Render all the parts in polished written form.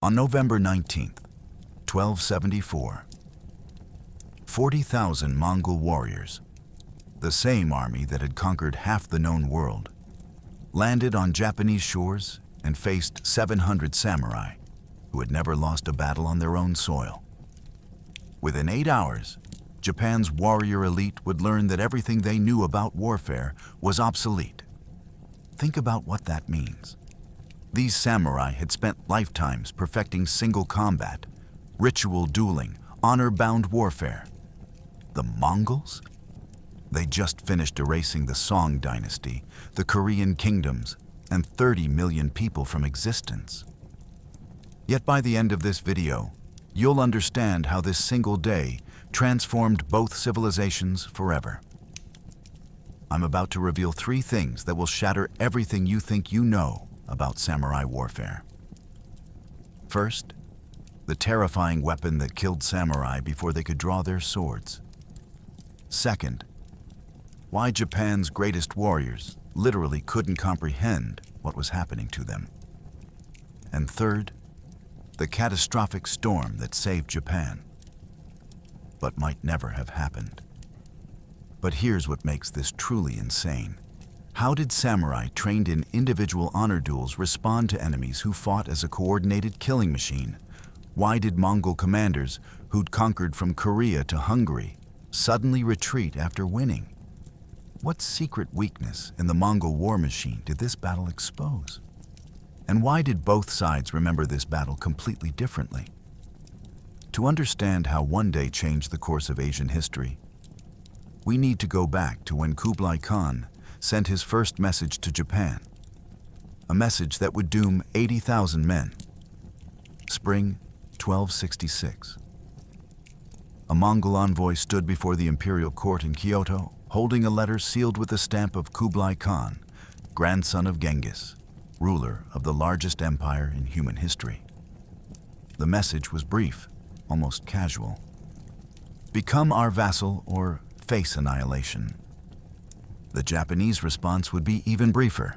On November 19th, 1274, 40,000 Mongol warriors, the same army that had conquered half the known world, landed on Japanese shores and faced 700 samurai who had never lost a battle on their own soil. Within 8 hours, Japan's warrior elite would learn that everything they knew about warfare was obsolete. Think about what that means. These samurai had spent lifetimes perfecting single combat, ritual dueling, honor-bound warfare. The Mongols? They just finished erasing the Song Dynasty, the Korean kingdoms, and 30 million people from existence. Yet by the end of this video, you'll understand how this single day transformed both civilizations forever. I'm about to reveal 3 things that will shatter everything you think you know about samurai warfare. First, the terrifying weapon that killed samurai before they could draw their swords. Second, why Japan's greatest warriors literally couldn't comprehend what was happening to them. And third, the catastrophic storm that saved Japan, but might never have happened. But here's what makes this truly insane. How did samurai trained in individual honor duels respond to enemies who fought as a coordinated killing machine? Why did Mongol commanders who'd conquered from Korea to Hungary suddenly retreat after winning? What secret weakness in the Mongol war machine did this battle expose? And why did both sides remember this battle completely differently? To understand how one day changed the course of Asian history, we need to go back to when Kubla Khan sent his first message to Japan, a message that would doom 80,000 men. Spring 1266. A Mongol envoy stood before the imperial court in Kyoto, holding a letter sealed with the stamp of Kubla Khan, grandson of Genghis, ruler of the largest empire in human history. The message was brief, almost casual. Become our vassal or face annihilation. The Japanese response would be even briefer,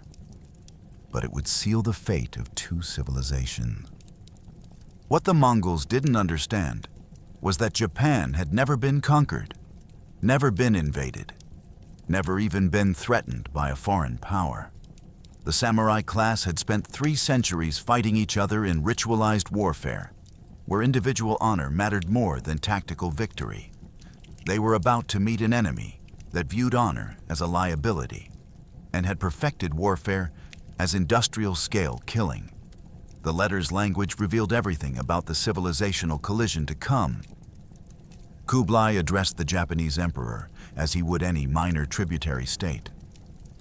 but it would seal the fate of 2 civilizations. What the Mongols didn't understand was that Japan had never been conquered, never been invaded, never even been threatened by a foreign power. The samurai class had spent 3 centuries fighting each other in ritualized warfare, where individual honor mattered more than tactical victory. They were about to meet an enemy that viewed honor as a liability and had perfected warfare as industrial-scale killing. The letter's language revealed everything about the civilizational collision to come. Kublai addressed the Japanese emperor as he would any minor tributary state,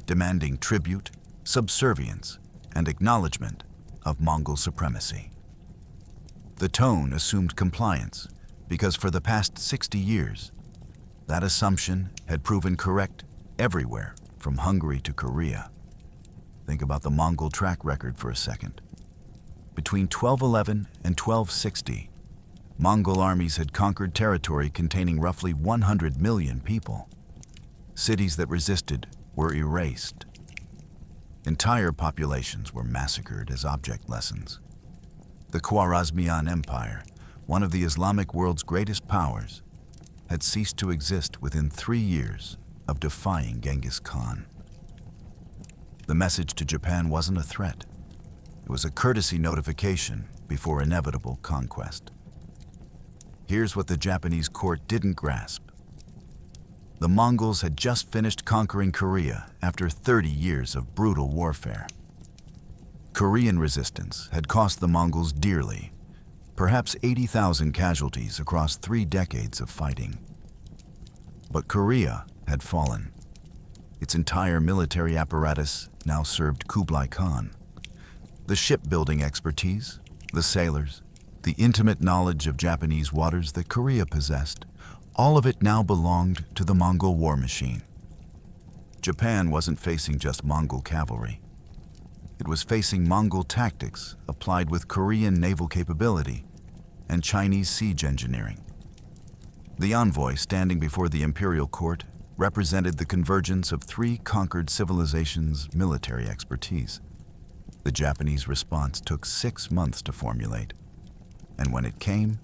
demanding tribute, subservience, and acknowledgement of Mongol supremacy. The tone assumed compliance because for the past 60 years, that assumption had proven correct everywhere from Hungary to Korea. Think about the Mongol track record for a second. Between 1211 and 1260, Mongol armies had conquered territory containing roughly 100 million people. Cities that resisted were erased. Entire populations were massacred as object lessons. The Khwarezmian Empire, one of the Islamic world's greatest powers, had ceased to exist within 3 years of defying Genghis Khan. The message to Japan wasn't a threat. It was a courtesy notification before inevitable conquest. Here's what the Japanese court didn't grasp. The Mongols had just finished conquering Korea after 30 years of brutal warfare. Korean resistance had cost the Mongols dearly, perhaps 80,000 casualties across 3 decades of fighting. But Korea had fallen. Its entire military apparatus now served Kublai Khan. The shipbuilding expertise, the sailors, the intimate knowledge of Japanese waters that Korea possessed, all of it now belonged to the Mongol war machine. Japan wasn't facing just Mongol cavalry. It was facing Mongol tactics applied with Korean naval capability and Chinese siege engineering. The envoy standing before the imperial court represented the convergence of 3 conquered civilizations' military expertise. The Japanese response took 6 months to formulate, and when it came,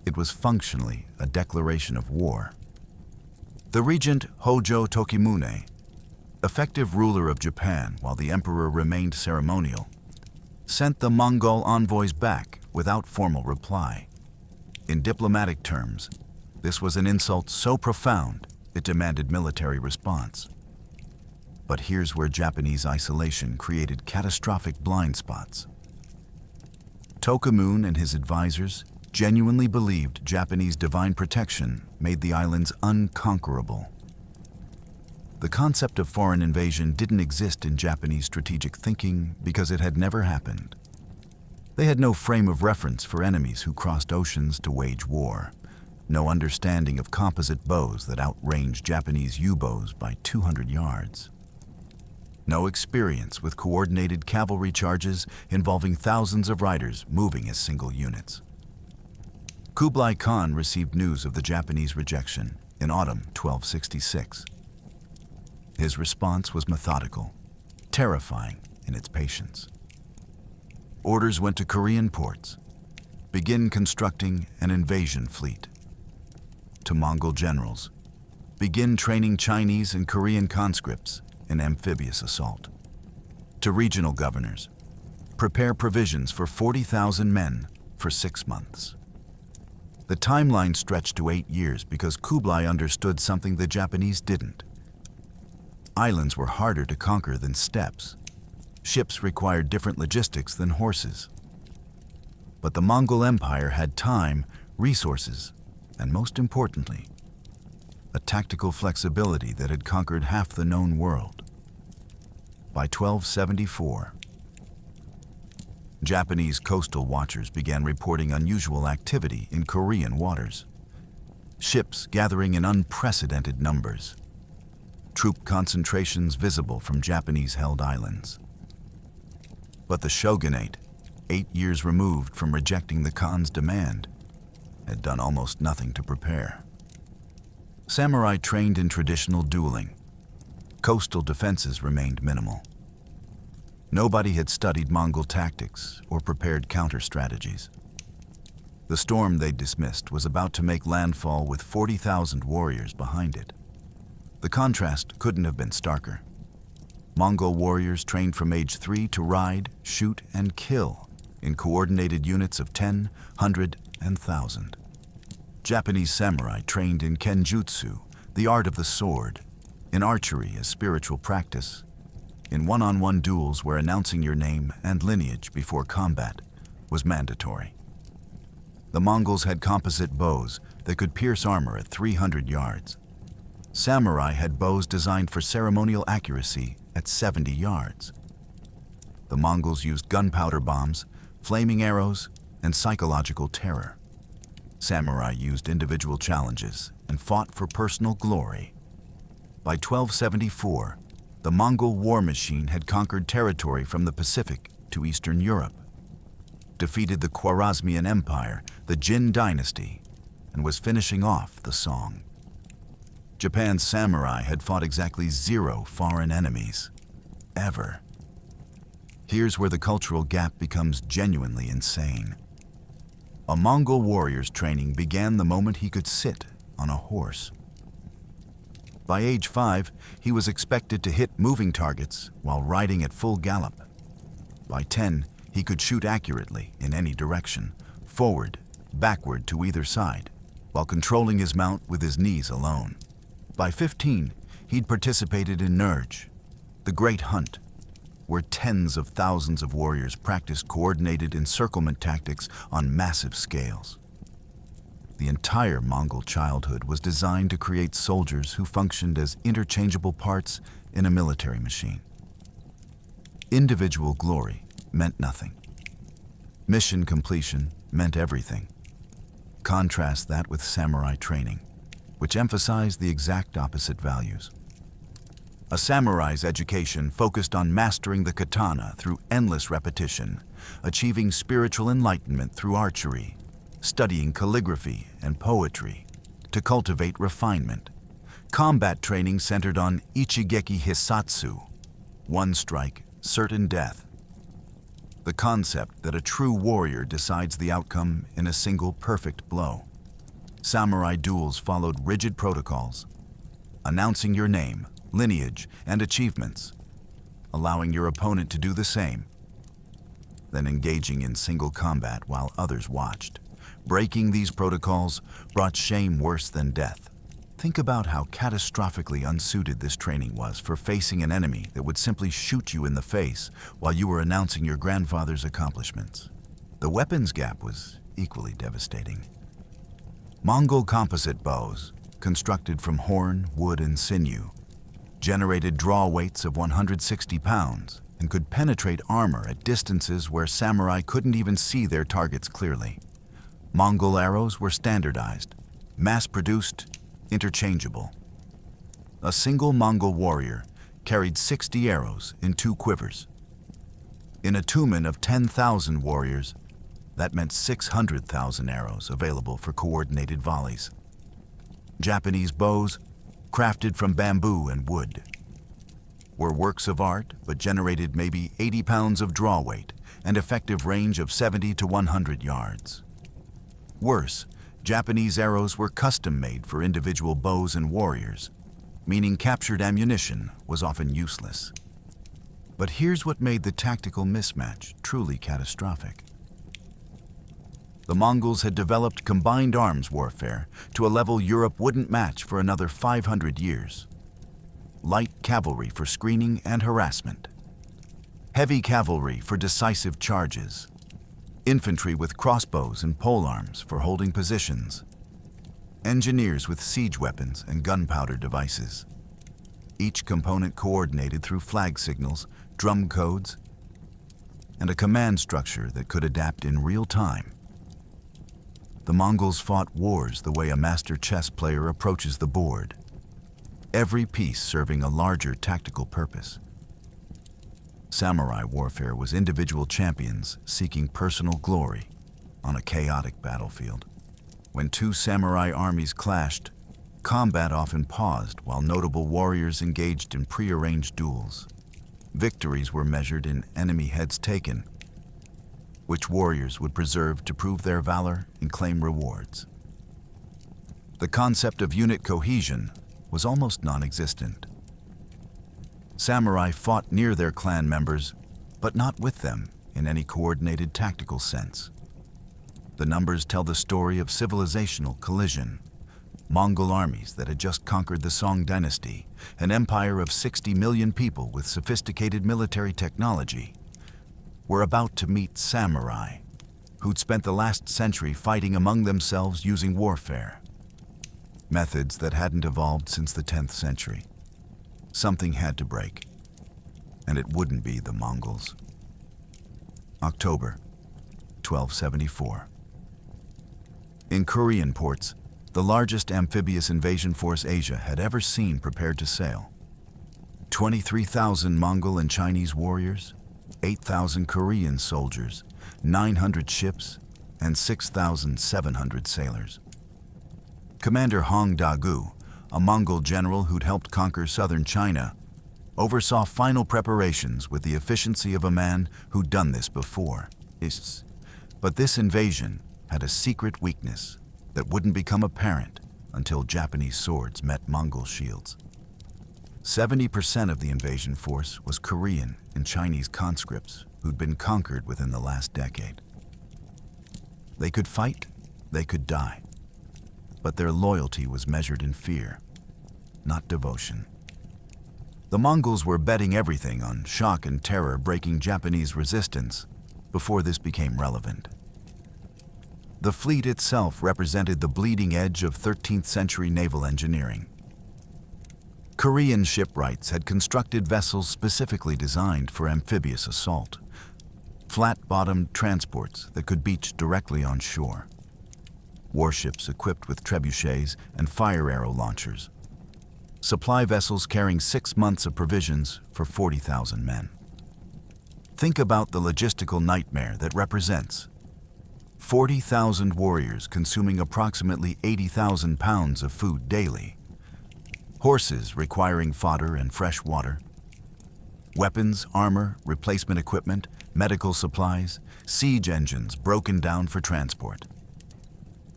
it was functionally a declaration of war. The regent Hojo Tokimune, effective ruler of Japan while the emperor remained ceremonial, sent the Mongol envoys back without formal reply. In diplomatic terms, this was an insult so profound it demanded military response. But here's where Japanese isolation created catastrophic blind spots. Tokimune and his advisors genuinely believed Japanese divine protection made the islands unconquerable. The concept of foreign invasion didn't exist in Japanese strategic thinking because it had never happened. They had no frame of reference for enemies who crossed oceans to wage war, no understanding of composite bows that outranged Japanese U-bows by 200 yards. No experience with coordinated cavalry charges involving thousands of riders moving as single units. Kubla Khan received news of the Japanese rejection in autumn 1266. His response was methodical, terrifying in its patience. Orders went to Korean ports. Begin constructing an invasion fleet. To Mongol generals. Begin training Chinese and Korean conscripts in amphibious assault. To regional governors. Prepare provisions for 40,000 men for 6 months. The timeline stretched to 8 years because Kublai understood something the Japanese didn't. Islands were harder to conquer than steppes. Ships required different logistics than horses. But the Mongol Empire had time, resources, and most importantly, a tactical flexibility that had conquered half the known world. By 1274, Japanese coastal watchers began reporting unusual activity in Korean waters. Ships gathering in unprecedented numbers. Troop concentrations visible from Japanese-held islands. But the shogunate, 8 years removed from rejecting the Khan's demand, had done almost nothing to prepare. Samurai trained in traditional dueling. Coastal defenses remained minimal. Nobody had studied Mongol tactics or prepared counter-strategies. The storm they dismissed was about to make landfall with 40,000 warriors behind it. The contrast couldn't have been starker. Mongol warriors trained from age 3 to ride, shoot, and kill in coordinated units of 10, 100, and 1,000. Japanese samurai trained in kenjutsu, the art of the sword, in archery as spiritual practice, in one-on-one duels where announcing your name and lineage before combat was mandatory. The Mongols had composite bows that could pierce armor at 300 yards. Samurai had bows designed for ceremonial accuracy at 70 yards. The Mongols used gunpowder bombs, flaming arrows, and psychological terror. Samurai used individual challenges and fought for personal glory. By 1274, the Mongol war machine had conquered territory from the Pacific to Eastern Europe, defeated the Khwarezmian Empire, the Jin Dynasty, and was finishing off the Song. Japan's samurai had fought exactly 0 foreign enemies, ever. Here's where the cultural gap becomes genuinely insane. A Mongol warrior's training began the moment he could sit on a horse. By age 5, he was expected to hit moving targets while riding at full gallop. By 10, he could shoot accurately in any direction, forward, backward to either side, while controlling his mount with his knees alone. By 15, he'd participated in Nerj, the Great Hunt, where tens of thousands of warriors practiced coordinated encirclement tactics on massive scales. The entire Mongol childhood was designed to create soldiers who functioned as interchangeable parts in a military machine. Individual glory meant nothing. Mission completion meant everything. Contrast that with samurai training, which emphasized the exact opposite values. A samurai's education focused on mastering the katana through endless repetition, achieving spiritual enlightenment through archery, studying calligraphy and poetry to cultivate refinement. Combat training centered on ichigeki hisatsu, one strike, certain death. the concept that a true warrior decides the outcome in a single perfect blow. Samurai duels followed rigid protocols, announcing your name, lineage, and achievements, allowing your opponent to do the same, then engaging in single combat while others watched. Breaking these protocols brought shame worse than death. Think about how catastrophically unsuited this training was for facing an enemy that would simply shoot you in the face while you were announcing your grandfather's accomplishments. The weapons gap was equally devastating. Mongol composite bows, constructed from horn, wood, and sinew, generated draw weights of 160 pounds and could penetrate armor at distances where samurai couldn't even see their targets clearly. Mongol arrows were standardized, mass-produced, interchangeable. A single Mongol warrior carried 60 arrows in 2 quivers. In a tumen of 10,000 warriors, that meant 600,000 arrows available for coordinated volleys. Japanese bows, crafted from bamboo and wood, were works of art but generated maybe 80 pounds of draw weight and effective range of 70 to 100 yards. Worse, Japanese arrows were custom-made for individual bows and warriors, meaning captured ammunition was often useless. But here's what made the tactical mismatch truly catastrophic. The Mongols had developed combined arms warfare to a level Europe wouldn't match for another 500 years. Light cavalry for screening and harassment, heavy cavalry for decisive charges, infantry with crossbows and polearms for holding positions, engineers with siege weapons and gunpowder devices. Each component coordinated through flag signals, drum codes, and a command structure that could adapt in real time. The Mongols fought wars the way a master chess player approaches the board, every piece serving a larger tactical purpose. Samurai warfare was individual champions seeking personal glory on a chaotic battlefield. When 2 samurai armies clashed, combat often paused while notable warriors engaged in prearranged duels. Victories were measured in enemy heads taken, which warriors would preserve to prove their valor and claim rewards. The concept of unit cohesion was almost non-existent. Samurai fought near their clan members, but not with them in any coordinated tactical sense. The numbers tell the story of civilizational collision. Mongol armies that had just conquered the Song Dynasty, an empire of 60 million people with sophisticated military technology, were about to meet samurai, who'd spent the last century fighting among themselves using warfare, methods that hadn't evolved since the 10th century. Something had to break, and it wouldn't be the Mongols. October 1274. In Korean ports, the largest amphibious invasion force Asia had ever seen prepared to sail. 23,000 Mongol and Chinese warriors, 8,000 Korean soldiers, 900 ships, and 6,700 sailors. Commander Hong Da-gu, a Mongol general who'd helped conquer southern China, oversaw final preparations with the efficiency of a man who'd done this before. But this invasion had a secret weakness that wouldn't become apparent until Japanese swords met Mongol shields. 70% of the invasion force was Korean and Chinese conscripts who'd been conquered within the last decade. They could fight, they could die, but their loyalty was measured in fear, not devotion. The Mongols were betting everything on shock and terror breaking Japanese resistance before this became relevant. The fleet itself represented the bleeding edge of 13th century naval engineering. Korean shipwrights had constructed vessels specifically designed for amphibious assault, flat-bottomed transports that could beach directly on shore, warships equipped with trebuchets and fire arrow launchers, supply vessels carrying 6 months of provisions for 40,000 men. Think about the logistical nightmare that represents 40,000 warriors consuming approximately 80,000 pounds of food daily, horses requiring fodder and fresh water, Weapons, armor, replacement equipment, medical supplies, siege engines broken down for transport.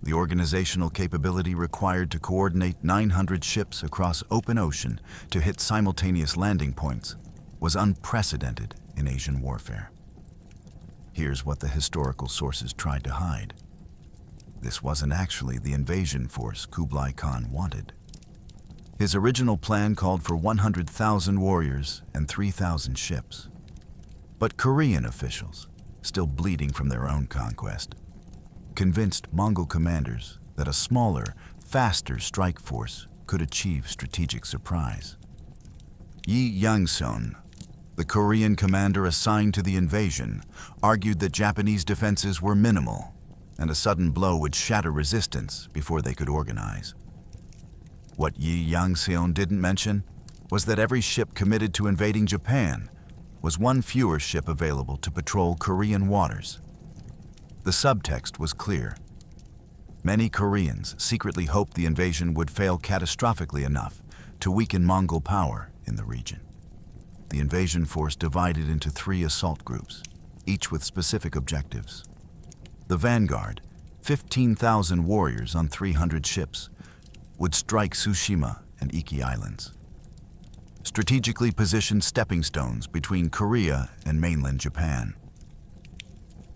The organizational capability required to coordinate 900 ships across open ocean to hit simultaneous landing points was unprecedented in Asian warfare. Here's what the historical sources tried to hide. This wasn't actually the invasion force Kublai Khan wanted. His original plan called for 100,000 warriors and 3,000 ships. But Korean officials, still bleeding from their own conquest, convinced Mongol commanders that a smaller, faster strike force could achieve strategic surprise. Yi Yangseon, the Korean commander assigned to the invasion, argued that Japanese defenses were minimal and a sudden blow would shatter resistance before they could organize. What Yi Yangseon didn't mention was that every ship committed to invading Japan was one fewer ship available to patrol Korean waters. The subtext was clear. Many Koreans secretly hoped the invasion would fail catastrophically enough to weaken Mongol power in the region. The invasion force divided into 3 assault groups, each with specific objectives. The vanguard, 15,000 warriors on 300 ships, would strike Tsushima and Iki Islands. Strategically positioned stepping stones between Korea and mainland Japan.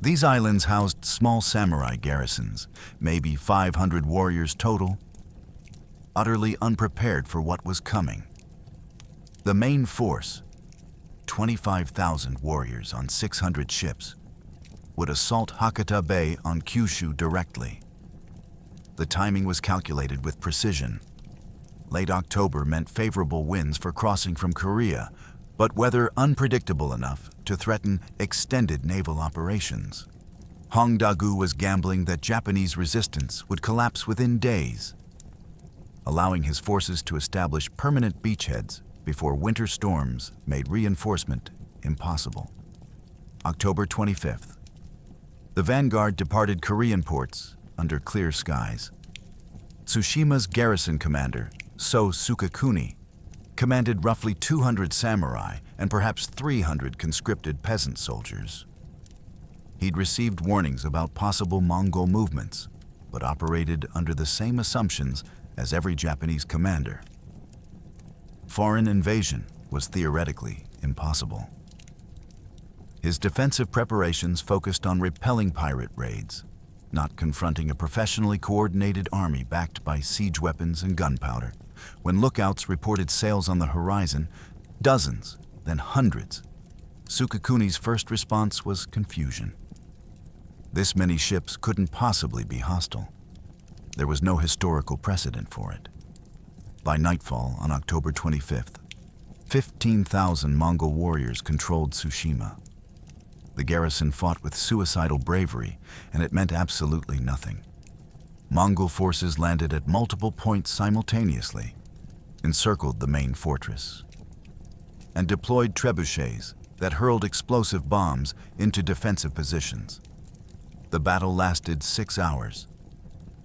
These islands housed small samurai garrisons, maybe 500 warriors total, utterly unprepared for what was coming. The main force, 25,000 warriors on 600 ships, would assault Hakata Bay on Kyushu directly. The timing was calculated with precision. Late October meant favorable winds for crossing from Korea, but weather unpredictable enough to threaten extended naval operations. Hong Dagu was gambling that Japanese resistance would collapse within days, allowing his forces to establish permanent beachheads before winter storms made reinforcement impossible. October 25th. The vanguard departed Korean ports under clear skies. Tsushima's garrison commander, So Sukakuni, commanded roughly 200 samurai and perhaps 300 conscripted peasant soldiers. He'd received warnings about possible Mongol movements, but operated under the same assumptions as every Japanese commander. Foreign invasion was theoretically impossible. His defensive preparations focused on repelling pirate raids, not confronting a professionally coordinated army backed by siege weapons and gunpowder. When lookouts reported sails on the horizon, dozens, then hundreds, Sukakuni's first response was confusion. This many ships couldn't possibly be hostile. There was no historical precedent for it. By nightfall on October 25th, 15,000 Mongol warriors controlled Tsushima. The garrison fought with suicidal bravery, and it meant absolutely nothing. Mongol forces landed at multiple points simultaneously, encircled the main fortress, and deployed trebuchets that hurled explosive bombs into defensive positions. The battle lasted 6 hours.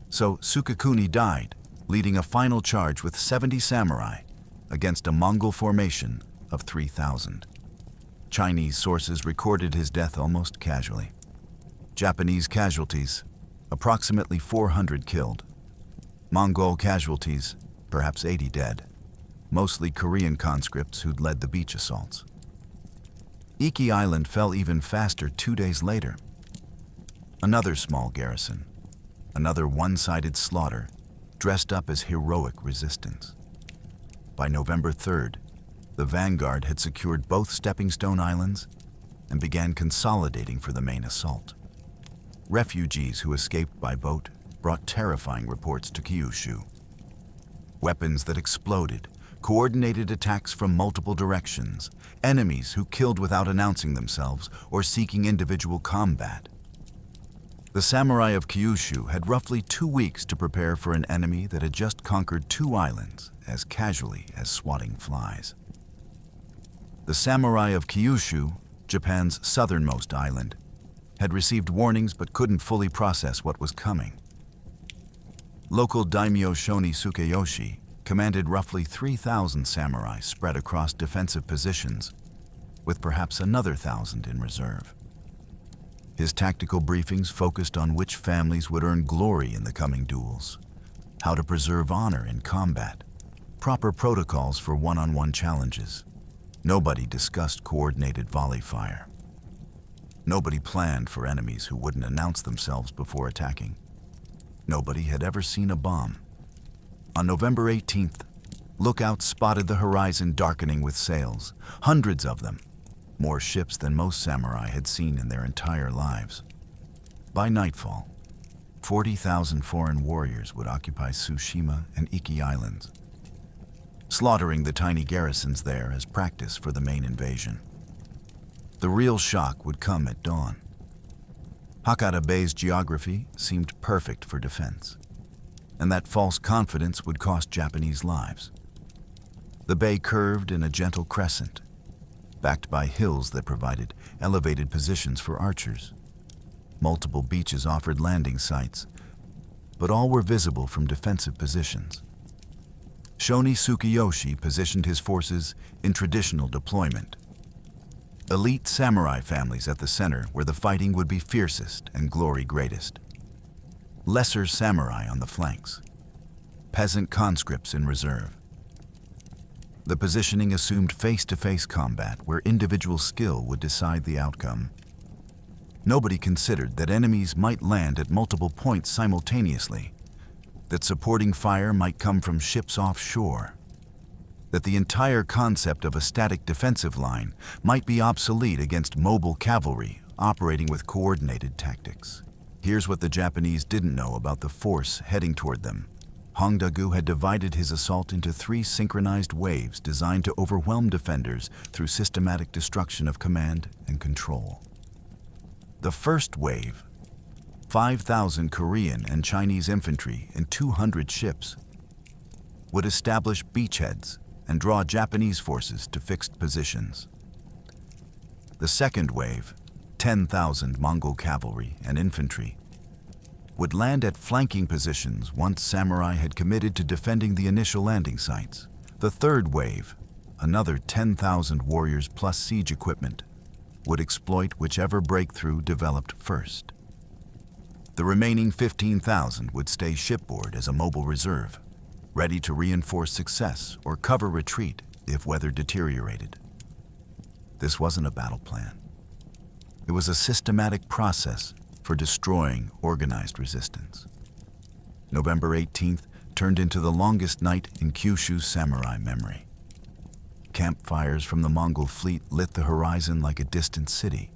So Sukakuni died, leading a final charge with 70 samurai against a Mongol formation of 3,000. Chinese sources recorded his death almost casually. Japanese casualties, approximately 400 killed. Mongol casualties, perhaps 80 dead, mostly Korean conscripts who'd led the beach assaults. Iki Island fell even faster 2 days later. Another small garrison, another one-sided slaughter, dressed up as heroic resistance. By November 3rd, the vanguard had secured both stepping stone islands and began consolidating for the main assault. Refugees who escaped by boat brought terrifying reports to Kyushu. Weapons that exploded, coordinated attacks from multiple directions, enemies who killed without announcing themselves or seeking individual combat. The samurai of Kyushu had roughly 2 weeks to prepare for an enemy that had just conquered 2 islands as casually as swatting flies. The samurai of Kyushu, Japan's southernmost island, had received warnings but couldn't fully process what was coming. Local daimyo Shoni Sukeyoshi commanded roughly 3,000 samurai spread across defensive positions, with perhaps another 1,000 in reserve. His tactical briefings focused on which families would earn glory in the coming duels, how to preserve honor in combat, proper protocols for one-on-one challenges. Nobody discussed coordinated volley fire. Nobody planned for enemies who wouldn't announce themselves before attacking. Nobody had ever seen a bomb. On November 18th, lookouts spotted the horizon darkening with sails, hundreds of them, more ships than most samurai had seen in their entire lives. By nightfall, 40,000 foreign warriors would occupy Tsushima and Iki Islands, slaughtering the tiny garrisons there as practice for the main invasion. The real shock would come at dawn. Hakata Bay's geography seemed perfect for defense, and that false confidence would cost Japanese lives. The bay curved in a gentle crescent, backed by hills that provided elevated positions for archers. Multiple beaches offered landing sites, but all were visible from defensive positions. Shoni Tsukiyoshi positioned his forces in traditional deployment. Elite samurai families at the center where the fighting would be fiercest and glory greatest. Lesser samurai on the flanks. Peasant conscripts in reserve. The positioning assumed face-to-face combat where individual skill would decide the outcome. Nobody considered that enemies might land at multiple points simultaneously, that supporting fire might come from ships offshore, that the entire concept of a static defensive line might be obsolete against mobile cavalry operating with coordinated tactics. Here's what the Japanese didn't know about the force heading toward them. Hongdagu had divided his assault into 3 synchronized waves designed to overwhelm defenders through systematic destruction of command and control. The first wave, 5,000 Korean and Chinese infantry and 200 ships, would establish beachheads and draw Japanese forces to fixed positions. The second wave, 10,000 Mongol cavalry and infantry, would land at flanking positions once samurai had committed to defending the initial landing sites. The third wave, another 10,000 warriors plus siege equipment, would exploit whichever breakthrough developed first. The remaining 15,000 would stay shipboard as a mobile reserve, ready to reinforce success or cover retreat if weather deteriorated. This wasn't a battle plan. It was a systematic process for destroying organized resistance. November 18th turned into the longest night in Kyushu samurai memory. Campfires from the Mongol fleet lit the horizon like a distant city.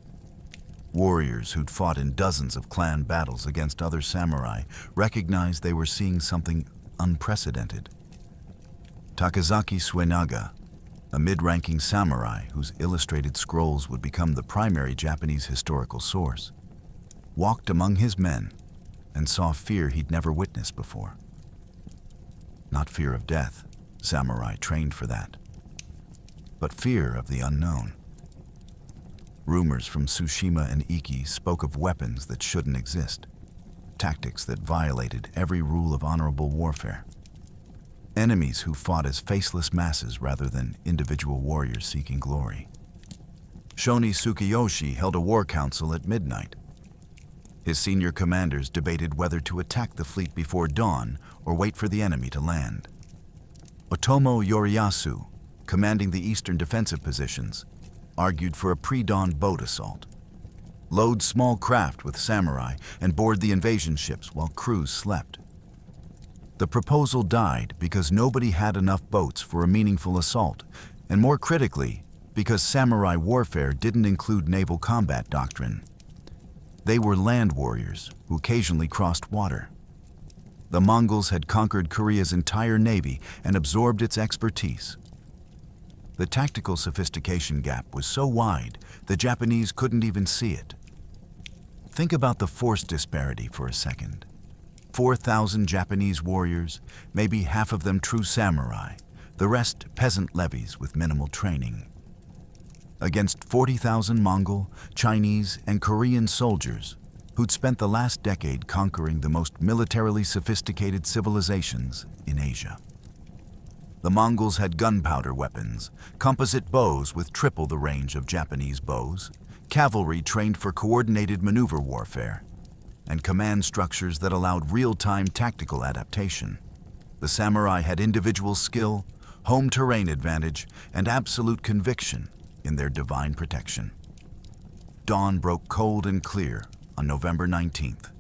Warriors who'd fought in dozens of clan battles against other samurai recognized they were seeing something unprecedented. Takazaki Suenaga, a mid-ranking samurai whose illustrated scrolls would become the primary Japanese historical source, walked among his men and saw fear he'd never witnessed before. Not fear of death, samurai trained for that, but fear of the unknown. Rumors from Tsushima and Iki spoke of weapons that shouldn't exist, tactics that violated every rule of honorable warfare, enemies who fought as faceless masses rather than individual warriors seeking glory. Shoni Tsukiyoshi held a war council at midnight. His senior commanders debated whether to attack the fleet before dawn or wait for the enemy to land. Otomo Yoriyasu, commanding the eastern defensive positions, argued for a pre-dawn boat assault. Load small craft with samurai and board the invasion ships while crews slept. The proposal died because nobody had enough boats for a meaningful assault, and more critically, because samurai warfare didn't include naval combat doctrine. They were land warriors who occasionally crossed water. The Mongols had conquered Korea's entire navy and absorbed its expertise. The tactical sophistication gap was so wide, the Japanese couldn't even see it. Think about the force disparity for a second. 4,000 Japanese warriors, maybe half of them true samurai, the rest peasant levies with minimal training. Against 40,000 Mongol, Chinese, and Korean soldiers who'd spent the last decade conquering the most militarily sophisticated civilizations in Asia. The Mongols had gunpowder weapons, composite bows with triple the range of Japanese bows, cavalry trained for coordinated maneuver warfare, and command structures that allowed real-time tactical adaptation. The samurai had individual skill, home terrain advantage, and absolute conviction in their divine protection. Dawn broke cold and clear on November 19th.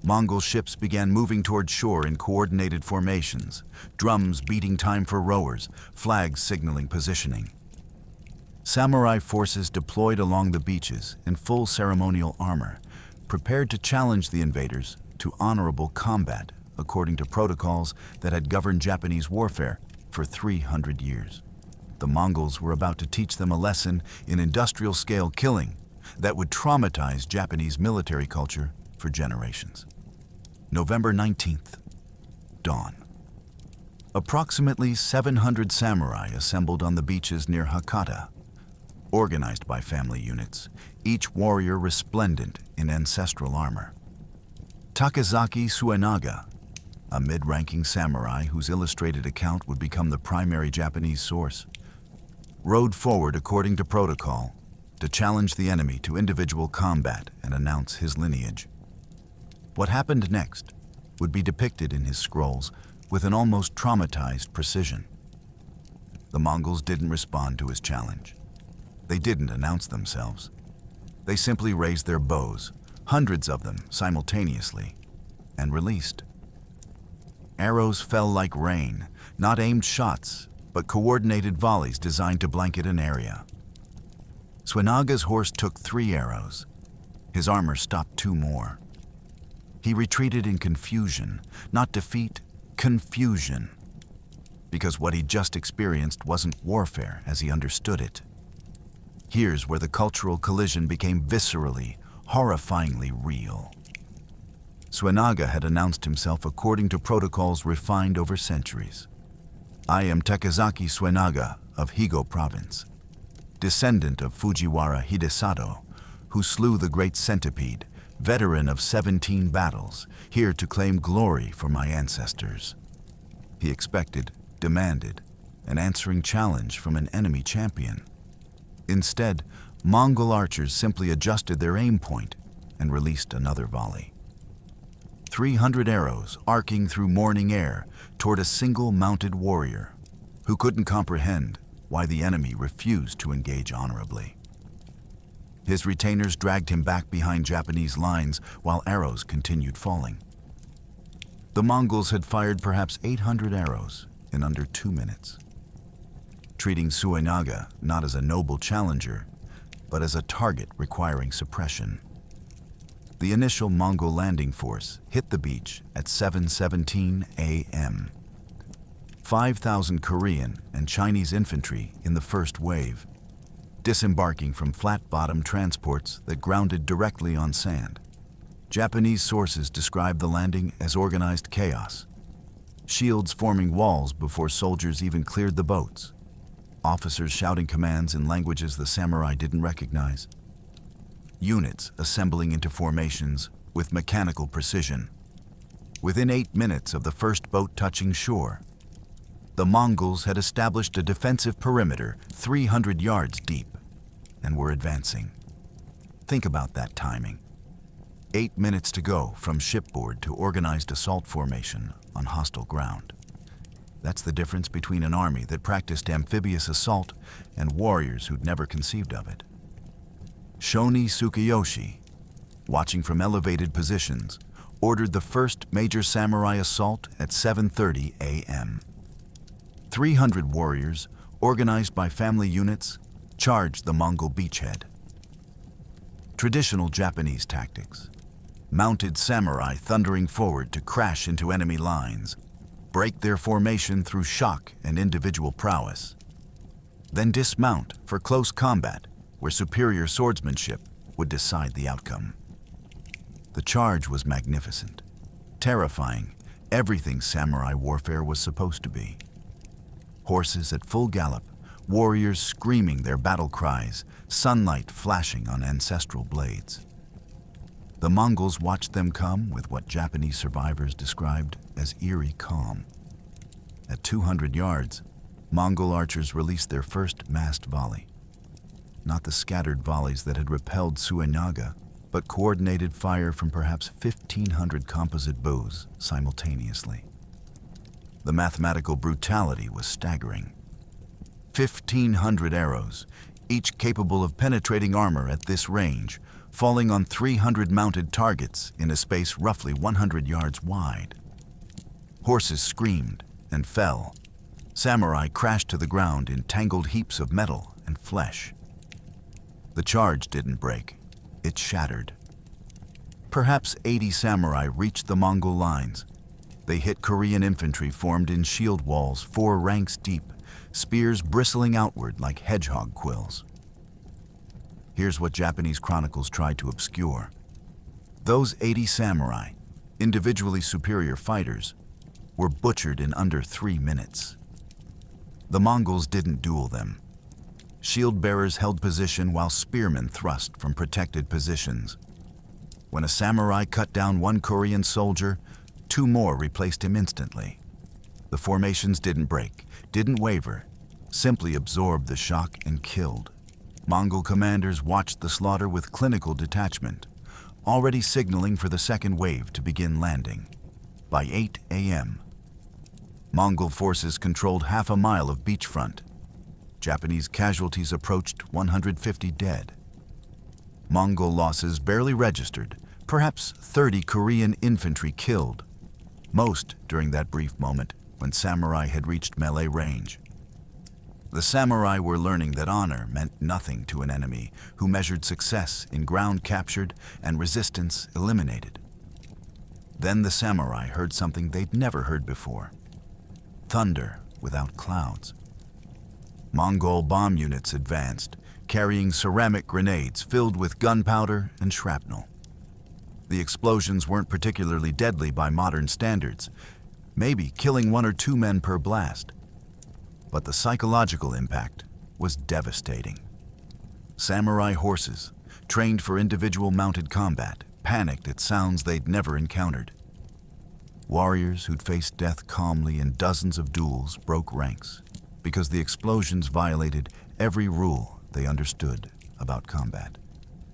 Mongol ships began moving toward shore in coordinated formations, drums beating time for rowers, flags signaling positioning. Samurai forces deployed along the beaches in full ceremonial armor, prepared to challenge the invaders to honorable combat according to protocols that had governed Japanese warfare for 300 years. The Mongols were about to teach them a lesson in industrial-scale killing that would traumatize Japanese military culture for generations. November 19th, dawn. Approximately 700 samurai assembled on the beaches near Hakata, organized by family units, each warrior resplendent in ancestral armor. Takazaki Suenaga, a mid-ranking samurai whose illustrated account would become the primary Japanese source, rode forward according to protocol to challenge the enemy to individual combat and announce his lineage. What happened next would be depicted in his scrolls with an almost traumatized precision. The Mongols didn't respond to his challenge. They didn't announce themselves. They simply raised their bows, hundreds of them simultaneously, and released. Arrows fell like rain, not aimed shots, but coordinated volleys designed to blanket an area. Suenaga's horse took 3 arrows. His armor stopped 2 more. He retreated in confusion, not defeat, confusion, because what he'd just experienced wasn't warfare as he understood it. Here's where the cultural collision became viscerally, horrifyingly real. Suenaga had announced himself according to protocols refined over centuries. I am Takazaki Suenaga of Higo Province, descendant of Fujiwara Hidesato, who slew the great centipede, veteran of 17 battles, here to claim glory for my ancestors. He expected, demanded, an answering challenge from an enemy champion. Instead, Mongol archers simply adjusted their aim point and released another volley. 300 arrows arcing through morning air toward a single mounted warrior who couldn't comprehend why the enemy refused to engage honorably. His retainers dragged him back behind Japanese lines while arrows continued falling. The Mongols had fired perhaps 800 arrows in under 2 minutes, treating Suenaga not as a noble challenger, but as a target requiring suppression. The initial Mongol landing force hit the beach at 7:17 a.m. 5,000 Korean and Chinese infantry in the first wave, disembarking from flat-bottom transports that grounded directly on sand. Japanese sources describe the landing as organized chaos, shields forming walls before soldiers even cleared the boats, officers shouting commands in languages the samurai didn't recognize, units assembling into formations with mechanical precision. Within 8 minutes of the first boat touching shore, the Mongols had established a defensive perimeter 300 yards deep and were advancing. Think about that timing. 8 minutes to go from shipboard to organized assault formation on hostile ground. That's the difference between an army that practiced amphibious assault and warriors who'd never conceived of it. Shoni Tsukiyoshi, watching from elevated positions, ordered the first major samurai assault at 7:30 a.m. 300 warriors, organized by family units, charged the Mongol beachhead. Traditional Japanese tactics. Mounted samurai thundering forward to crash into enemy lines, break their formation through shock and individual prowess, then dismount for close combat where superior swordsmanship would decide the outcome. The charge was magnificent, terrifying, everything samurai warfare was supposed to be. Horses at full gallop, warriors screaming their battle cries, sunlight flashing on ancestral blades. The Mongols watched them come with what Japanese survivors described as eerie calm. At 200 yards, Mongol archers released their first massed volley. Not the scattered volleys that had repelled Suenaga, but coordinated fire from perhaps 1,500 composite bows simultaneously. The mathematical brutality was staggering. 1,500 arrows, each capable of penetrating armor at this range, falling on 300 mounted targets in a space roughly 100 yards wide. Horses screamed and fell. Samurai crashed to the ground in tangled heaps of metal and flesh. The charge didn't break, it shattered. Perhaps 80 samurai reached the Mongol lines. They hit Korean infantry formed in shield walls 4 ranks deep, spears bristling outward like hedgehog quills. Here's what Japanese chronicles tried to obscure. Those 80 samurai, individually superior fighters, were butchered in under 3 minutes. The Mongols didn't duel them. Shield bearers held position while spearmen thrust from protected positions. When a samurai cut down one Korean soldier, 2 more replaced him instantly. The formations didn't break, didn't waver, simply absorbed the shock and killed. Mongol commanders watched the slaughter with clinical detachment, already signaling for the second wave to begin landing. By 8 a.m., Mongol forces controlled half a mile of beachfront. Japanese casualties approached 150 dead. Mongol losses barely registered, perhaps 30 Korean infantry killed, most during that brief moment when samurai had reached melee range. The samurai were learning that honor meant nothing to an enemy who measured success in ground captured and resistance eliminated. Then the samurai heard something they'd never heard before: thunder without clouds. Mongol bomb units advanced, carrying ceramic grenades filled with gunpowder and shrapnel. The explosions weren't particularly deadly by modern standards, maybe killing 1 or 2 men per blast. But the psychological impact was devastating. Samurai horses, trained for individual mounted combat, panicked at sounds they'd never encountered. Warriors who'd faced death calmly in dozens of duels broke ranks because the explosions violated every rule they understood about combat.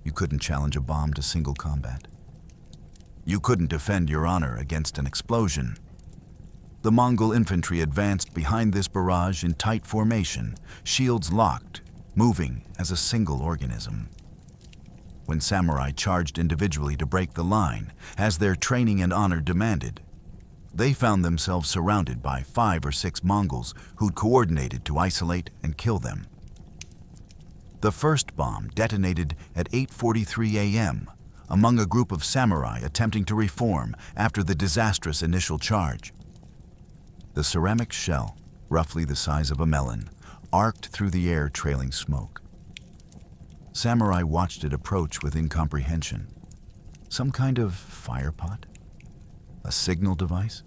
You couldn't challenge a bomb to single combat. You couldn't defend your honor against an explosion. The Mongol infantry advanced behind this barrage in tight formation, shields locked, moving as a single organism. When samurai charged individually to break the line, as their training and honor demanded, they found themselves surrounded by 5 or 6 Mongols who'd coordinated to isolate and kill them. The first bomb detonated at 8:43 a.m. among a group of samurai attempting to reform after the disastrous initial charge. The ceramic shell, roughly the size of a melon, arced through the air trailing smoke. Samurai watched it approach with incomprehension. Some kind of fire pot? A signal device?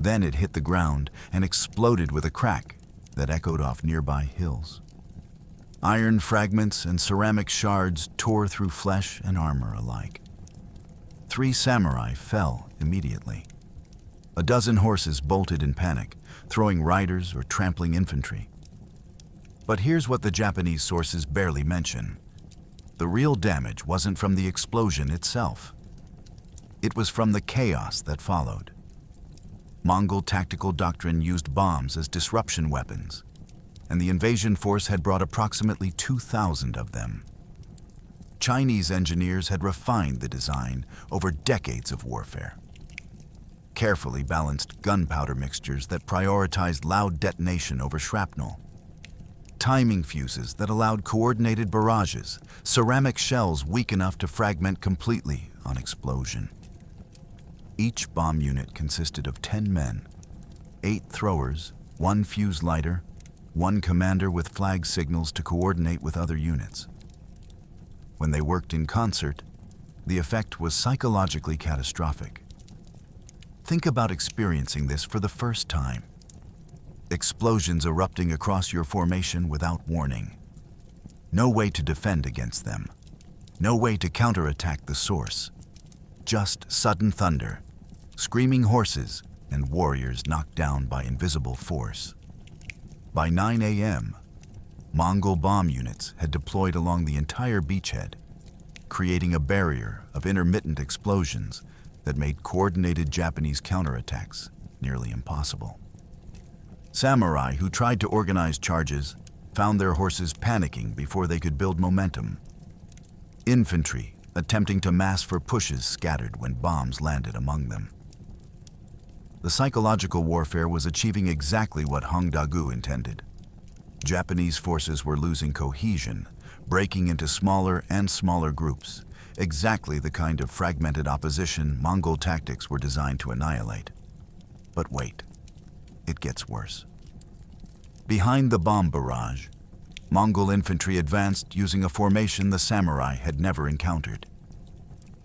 Then it hit the ground and exploded with a crack that echoed off nearby hills. Iron fragments and ceramic shards tore through flesh and armor alike. 3 samurai fell immediately. A dozen horses bolted in panic, throwing riders or trampling infantry. But here's what the Japanese sources barely mention. The real damage wasn't from the explosion itself. It was from the chaos that followed. Mongol tactical doctrine used bombs as disruption weapons, and the invasion force had brought approximately 2,000 of them. Chinese engineers had refined the design over decades of warfare. Carefully balanced gunpowder mixtures that prioritized loud detonation over shrapnel, timing fuses that allowed coordinated barrages, ceramic shells weak enough to fragment completely on explosion. Each bomb unit consisted of 10 men, 8 throwers, 1 fuse lighter, 1 commander with flag signals to coordinate with other units. When they worked in concert, the effect was psychologically catastrophic. Think about experiencing this for the first time. Explosions erupting across your formation without warning. No way to defend against them. No way to counterattack the source. Just sudden thunder, screaming horses, and warriors knocked down by invisible force. By 9 a.m., Mongol bomb units had deployed along the entire beachhead, creating a barrier of intermittent explosions that made coordinated Japanese counterattacks nearly impossible. Samurai who tried to organize charges found their horses panicking before they could build momentum. Infantry attempting to mass for pushes scattered when bombs landed among them. The psychological warfare was achieving exactly what Hong Dagu intended. Japanese forces were losing cohesion, breaking into smaller and smaller groups, exactly the kind of fragmented opposition Mongol tactics were designed to annihilate. But wait, it gets worse. Behind the bomb barrage, Mongol infantry advanced using a formation the samurai had never encountered.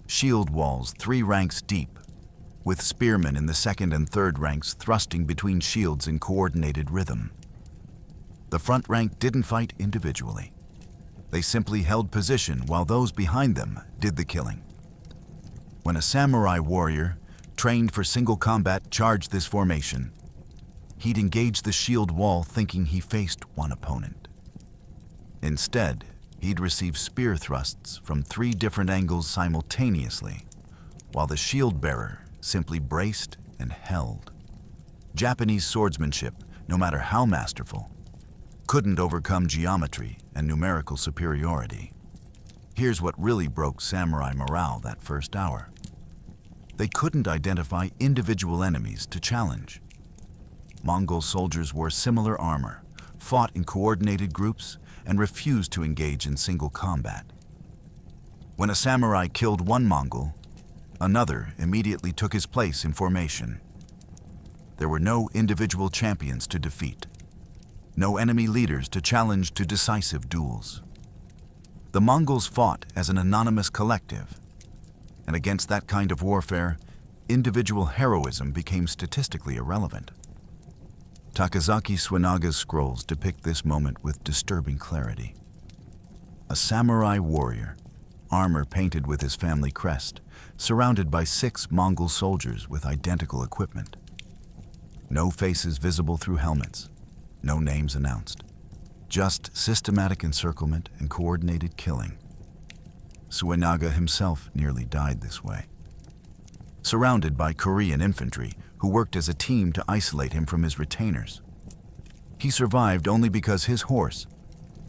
Shield walls 3 ranks deep, with spearmen in the second and third ranks thrusting between shields in coordinated rhythm. The front rank didn't fight individually. They simply held position while those behind them did the killing. When a samurai warrior, trained for single combat, charged this formation, he'd engage the shield wall thinking he faced one opponent. Instead, he'd receive spear thrusts from 3 different angles simultaneously, while the shield bearer simply braced and held. Japanese swordsmanship, no matter how masterful, couldn't overcome geometry and numerical superiority. Here's what really broke samurai morale that first hour. They couldn't identify individual enemies to challenge. Mongol soldiers wore similar armor, fought in coordinated groups, and refused to engage in single combat. When a samurai killed one Mongol, another immediately took his place in formation. There were no individual champions to defeat, no enemy leaders to challenge to decisive duels. The Mongols fought as an anonymous collective, and against that kind of warfare, individual heroism became statistically irrelevant. Takazaki Suenaga's scrolls depict this moment with disturbing clarity. A samurai warrior, armor painted with his family crest, surrounded by 6 Mongol soldiers with identical equipment. No faces visible through helmets, no names announced, just systematic encirclement and coordinated killing. Suenaga himself nearly died this way. Surrounded by Korean infantry who worked as a team to isolate him from his retainers. He survived only because his horse,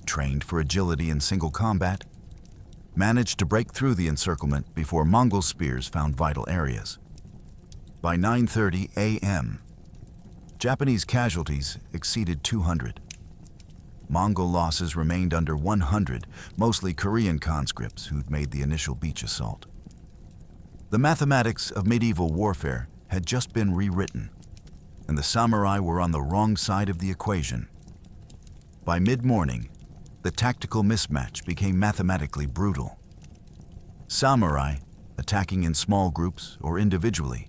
trained for agility in single combat, managed to break through the encirclement before Mongol spears found vital areas. By 9:30 a.m., Japanese casualties exceeded 200. Mongol losses remained under 100, mostly Korean conscripts who'd made the initial beach assault. The mathematics of medieval warfare had just been rewritten, and the samurai were on the wrong side of the equation. By mid-morning, the tactical mismatch became mathematically brutal. Samurai, attacking in small groups or individually,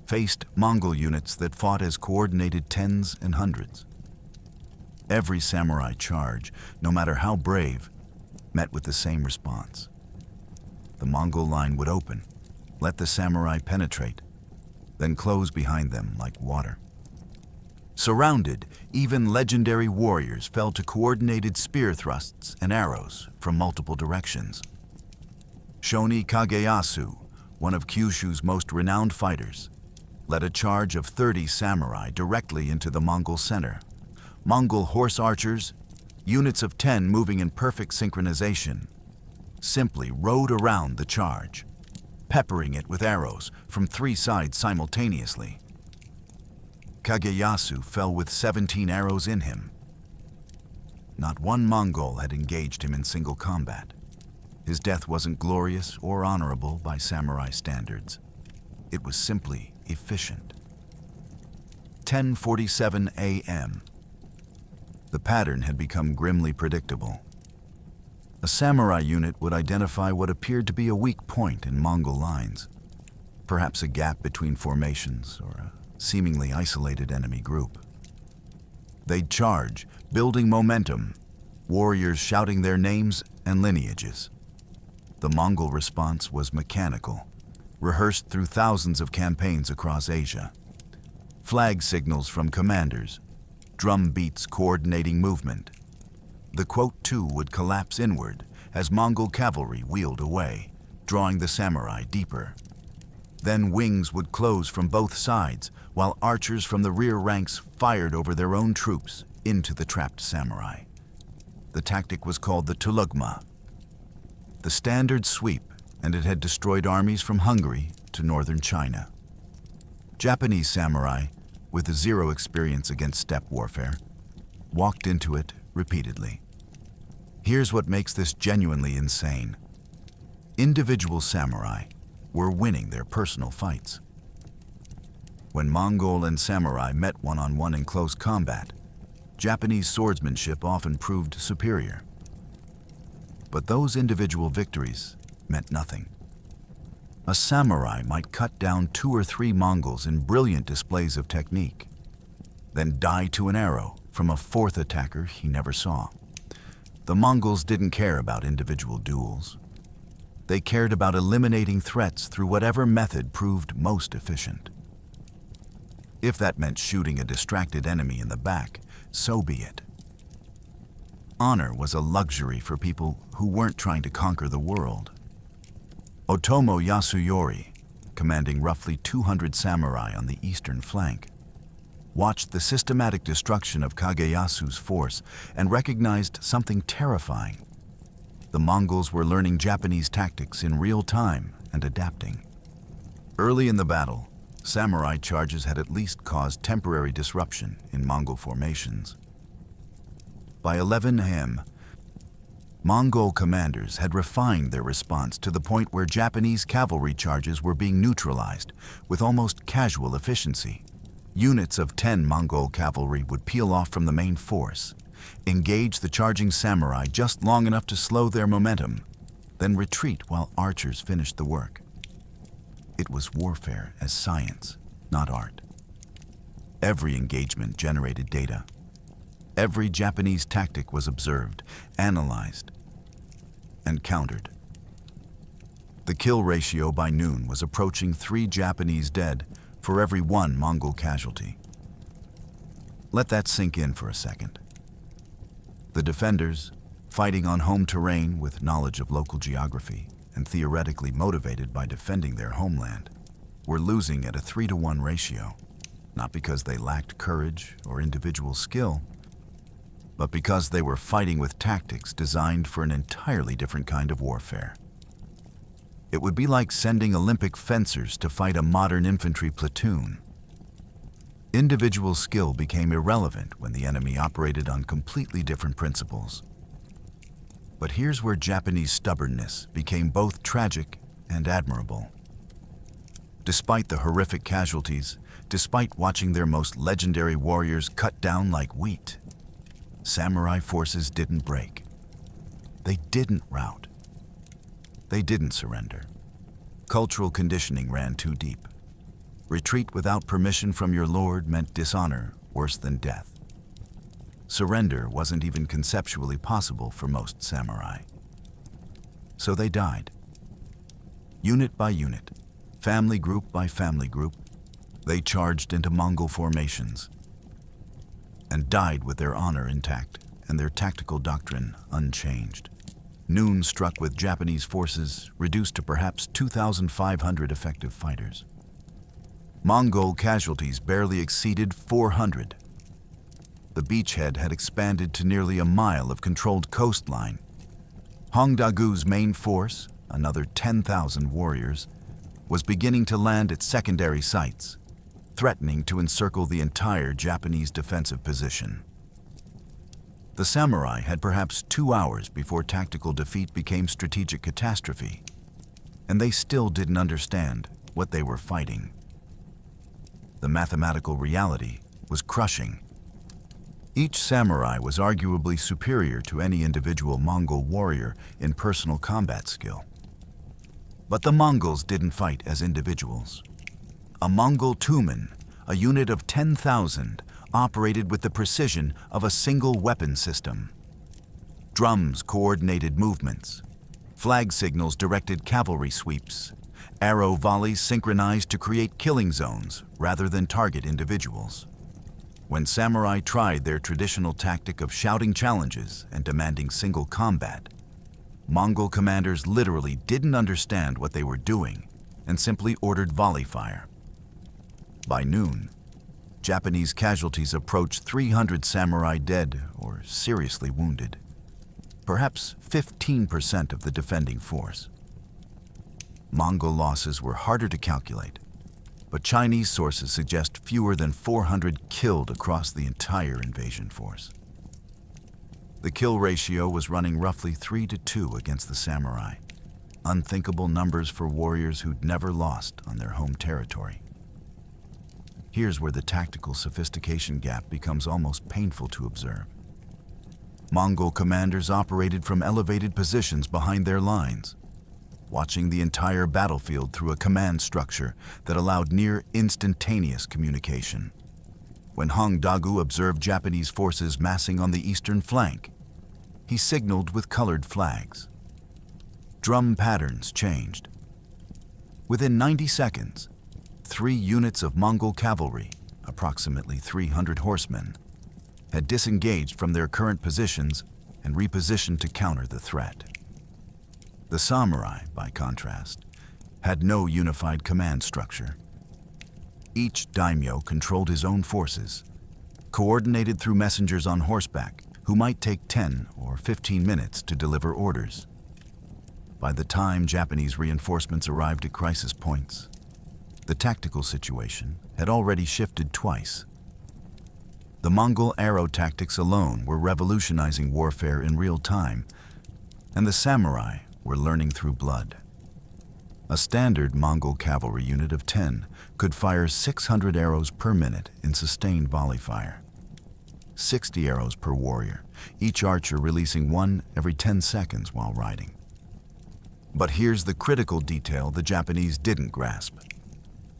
faced Mongol units that fought as coordinated tens and hundreds. Every samurai charge, no matter how brave, met with the same response. The Mongol line would open, let the samurai penetrate, then close behind them like water. Surrounded, even legendary warriors fell to coordinated spear thrusts and arrows from multiple directions. Shoni Kageyasu, one of Kyushu's most renowned fighters, led a charge of 30 samurai directly into the Mongol center. Mongol horse archers, units of 10 moving in perfect synchronization, simply rode around the charge, peppering it with arrows from 3 sides simultaneously. Kageyasu fell with 17 arrows in him. Not one Mongol had engaged him in single combat. His death wasn't glorious or honorable by samurai standards. It was simply efficient. 10:47 a.m. The pattern had become grimly predictable. A samurai unit would identify what appeared to be a weak point in Mongol lines, perhaps a gap between formations or a seemingly isolated enemy group. They'd charge, building momentum, warriors shouting their names and lineages. The Mongol response was mechanical, rehearsed through thousands of campaigns across Asia. flag signals from commanders, drum beats coordinating movement. The quote too would collapse inward as Mongol cavalry wheeled away, drawing the samurai deeper. Then wings would close from both sides, while archers from the rear ranks fired over their own troops into the trapped samurai. The tactic was called the tulugma, the standard sweep, and it had destroyed armies from Hungary to northern China. Japanese samurai, with zero experience against steppe warfare, walked into it repeatedly. Here's what makes this genuinely insane. Individual samurai were winning their personal fights. When Mongol and samurai met one-on-one in close combat, Japanese swordsmanship often proved superior. But those individual victories meant nothing. A samurai might cut down 2 or 3 Mongols in brilliant displays of technique, then die to an arrow from a 4th attacker he never saw. The Mongols didn't care about individual duels. They cared about eliminating threats through whatever method proved most efficient. If that meant shooting a distracted enemy in the back, so be it. Honor was a luxury for people who weren't trying to conquer the world. Otomo Yasuyori, commanding roughly 200 samurai on the eastern flank, watched the systematic destruction of Kageyasu's force and recognized something terrifying. The Mongols were learning Japanese tactics in real time and adapting. Early in the battle, samurai charges had at least caused temporary disruption in Mongol formations. By 11 a.m., Mongol commanders had refined their response to the point where Japanese cavalry charges were being neutralized with almost casual efficiency. Units of 10 Mongol cavalry would peel off from the main force, engage the charging samurai just long enough to slow their momentum, then retreat while archers finished the work. It was warfare as science, not art. Every engagement generated data. Every Japanese tactic was observed, analyzed, and countered. The kill ratio by noon was approaching 3 Japanese dead for every 1 Mongol casualty. Let that sink in for a second. The defenders, fighting on home terrain with knowledge of local geography and theoretically motivated by defending their homeland, were losing at a 3-to-1 ratio, not because they lacked courage or individual skill, but because they were fighting with tactics designed for an entirely different kind of warfare. It would be like sending Olympic fencers to fight a modern infantry platoon. Individual skill became irrelevant when the enemy operated on completely different principles. But here's where Japanese stubbornness became both tragic and admirable. Despite the horrific casualties, despite watching their most legendary warriors cut down like wheat, samurai forces didn't break. They didn't rout. They didn't surrender. Cultural conditioning ran too deep. Retreat without permission from your lord meant dishonor worse than death. Surrender wasn't even conceptually possible for most samurai. So they died. Unit by unit, family group by family group, they charged into Mongol formations and died with their honor intact and their tactical doctrine unchanged. Noon struck with Japanese forces reduced to perhaps 2,500 effective fighters. Mongol casualties barely exceeded 400. The beachhead had expanded to nearly a mile of controlled coastline. Hongdagu's main force, another 10,000 warriors, was beginning to land at secondary sites, threatening to encircle the entire Japanese defensive position. The samurai had perhaps 2 hours before tactical defeat became strategic catastrophe, and they still didn't understand what they were fighting. The mathematical reality was crushing. Each samurai was arguably superior to any individual Mongol warrior in personal combat skill. But the Mongols didn't fight as individuals. A Mongol tumen, a unit of 10,000, operated with the precision of a single weapon system. Drums coordinated movements. Flag signals directed cavalry sweeps, arrow volleys synchronized to create killing zones rather than target individuals. When samurai tried their traditional tactic of shouting challenges and demanding single combat, Mongol commanders literally didn't understand what they were doing and simply ordered volley fire. By noon, Japanese casualties approached 300 samurai dead or seriously wounded, perhaps 15% of the defending force. Mongol losses were harder to calculate, but Chinese sources suggest fewer than 400 killed across the entire invasion force. The kill ratio was running roughly 3-2 against the samurai, unthinkable numbers for warriors who'd never lost on their home territory. Here's where the tactical sophistication gap becomes almost painful to observe. Mongol commanders operated from elevated positions behind their lines, watching the entire battlefield through a command structure that allowed near instantaneous communication. When Hong Dagu observed Japanese forces massing on the eastern flank, he signaled with colored flags. Drum patterns changed. Within 90 seconds, 3 units of Mongol cavalry, approximately 300 horsemen, had disengaged from their current positions and repositioned to counter the threat. The samurai, by contrast, had no unified command structure. Each daimyo controlled his own forces, coordinated through messengers on horseback who might take 10 or 15 minutes to deliver orders. By the time Japanese reinforcements arrived at crisis points, the tactical situation had already shifted twice. The Mongol arrow tactics alone were revolutionizing warfare in real time, and the samurai were learning through blood. A standard Mongol cavalry unit of 10 could fire 600 arrows per minute in sustained volley fire. 60 arrows per warrior, each archer releasing one every 10 seconds while riding. But here's the critical detail the Japanese didn't grasp.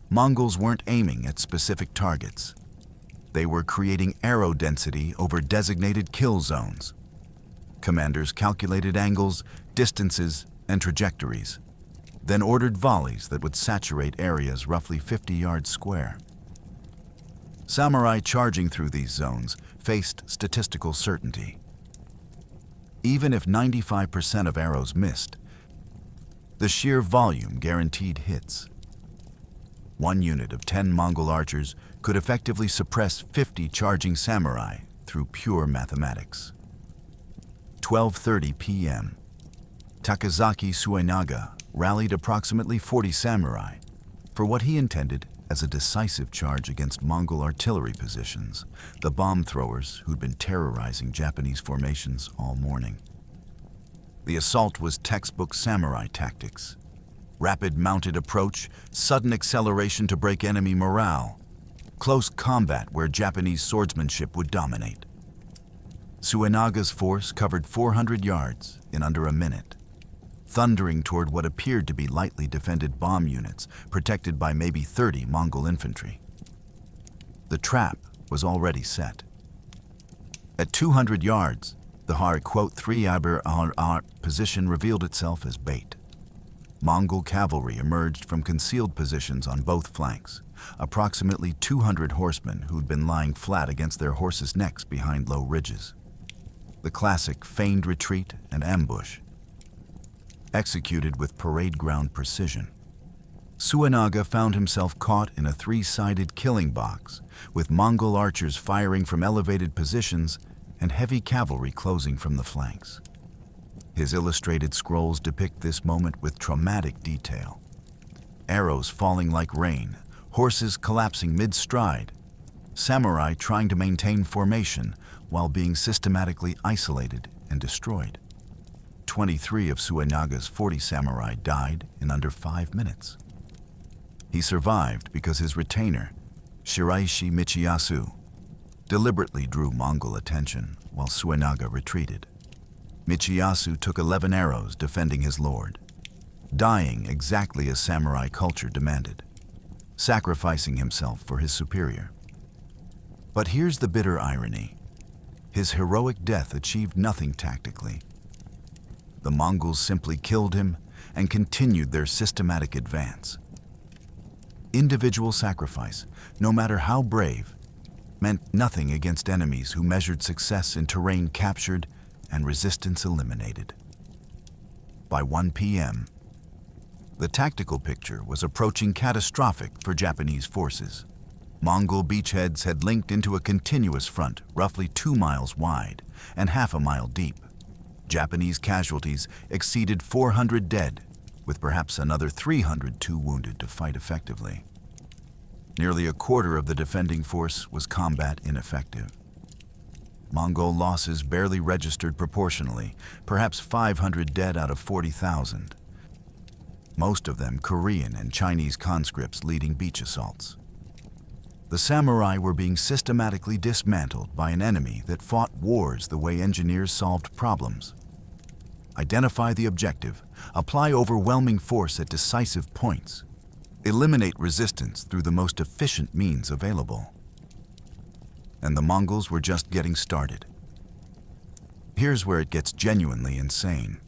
Mongols weren't aiming at specific targets. They were creating arrow density over designated kill zones. Commanders calculated angles, distances, and trajectories, then ordered volleys that would saturate areas roughly 50 yards square. Samurai charging through these zones faced statistical certainty. Even if 95% of arrows missed, the sheer volume guaranteed hits. One unit of 10 Mongol archers could effectively suppress 50 charging samurai through pure mathematics. 12:30 p.m. Takazaki Suenaga rallied approximately 40 samurai for what he intended as a decisive charge against Mongol artillery positions, the bomb throwers who'd been terrorizing Japanese formations all morning. The assault was textbook samurai tactics. Rapid mounted approach, sudden acceleration to break enemy morale, close combat where Japanese swordsmanship would dominate. Suenaga's force covered 400 yards in under a minute, thundering toward what appeared to be lightly defended bomb units protected by maybe 30 Mongol infantry. The trap was already set. At 200 yards, the Harquot 3 position revealed itself as bait. Mongol cavalry emerged from concealed positions on both flanks, approximately 200 horsemen who'd been lying flat against their horses' necks behind low ridges. The classic feigned retreat and ambush, executed with parade ground precision. Suenaga found himself caught in a 3-sided killing box, with Mongol archers firing from elevated positions and heavy cavalry closing from the flanks. His illustrated scrolls depict this moment with dramatic detail. Arrows falling like rain, horses collapsing mid-stride, samurai trying to maintain formation while being systematically isolated and destroyed. 23 of Suenaga's 40 samurai died in under 5 minutes. He survived because his retainer, Shiraishi Michiyasu, deliberately drew Mongol attention while Suenaga retreated. Michiyasu took 11 arrows defending his lord, dying exactly as samurai culture demanded, sacrificing himself for his superior. But here's the bitter irony. His heroic death achieved nothing tactically. The Mongols simply killed him and continued their systematic advance. Individual sacrifice, no matter how brave, meant nothing against enemies who measured success in terrain captured and resistance eliminated. By 1 p.m., the tactical picture was approaching catastrophic for Japanese forces. Mongol beachheads had linked into a continuous front roughly 2 miles wide and half a mile deep. Japanese casualties exceeded 400 dead, with perhaps another 300 too wounded to fight effectively. Nearly a quarter of the defending force was combat ineffective. Mongol losses barely registered proportionally, perhaps 500 dead out of 40,000. Most of them Korean and Chinese conscripts leading beach assaults. The samurai were being systematically dismantled by an enemy that fought wars the way engineers solved problems. Identify the objective, apply overwhelming force at decisive points, eliminate resistance through the most efficient means available. And the Mongols were just getting started. Here's where it gets genuinely insane.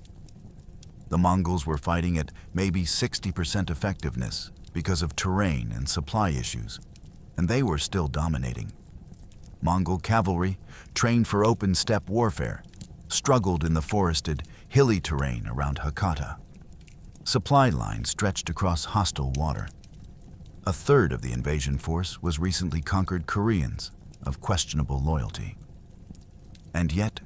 The Mongols were fighting at maybe 60% effectiveness because of terrain and supply issues, and they were still dominating. Mongol cavalry, trained for open steppe warfare, struggled in the forested, hilly terrain around Hakata. Supply lines stretched across hostile water. A third of the invasion force was recently conquered Koreans of questionable loyalty. And yet,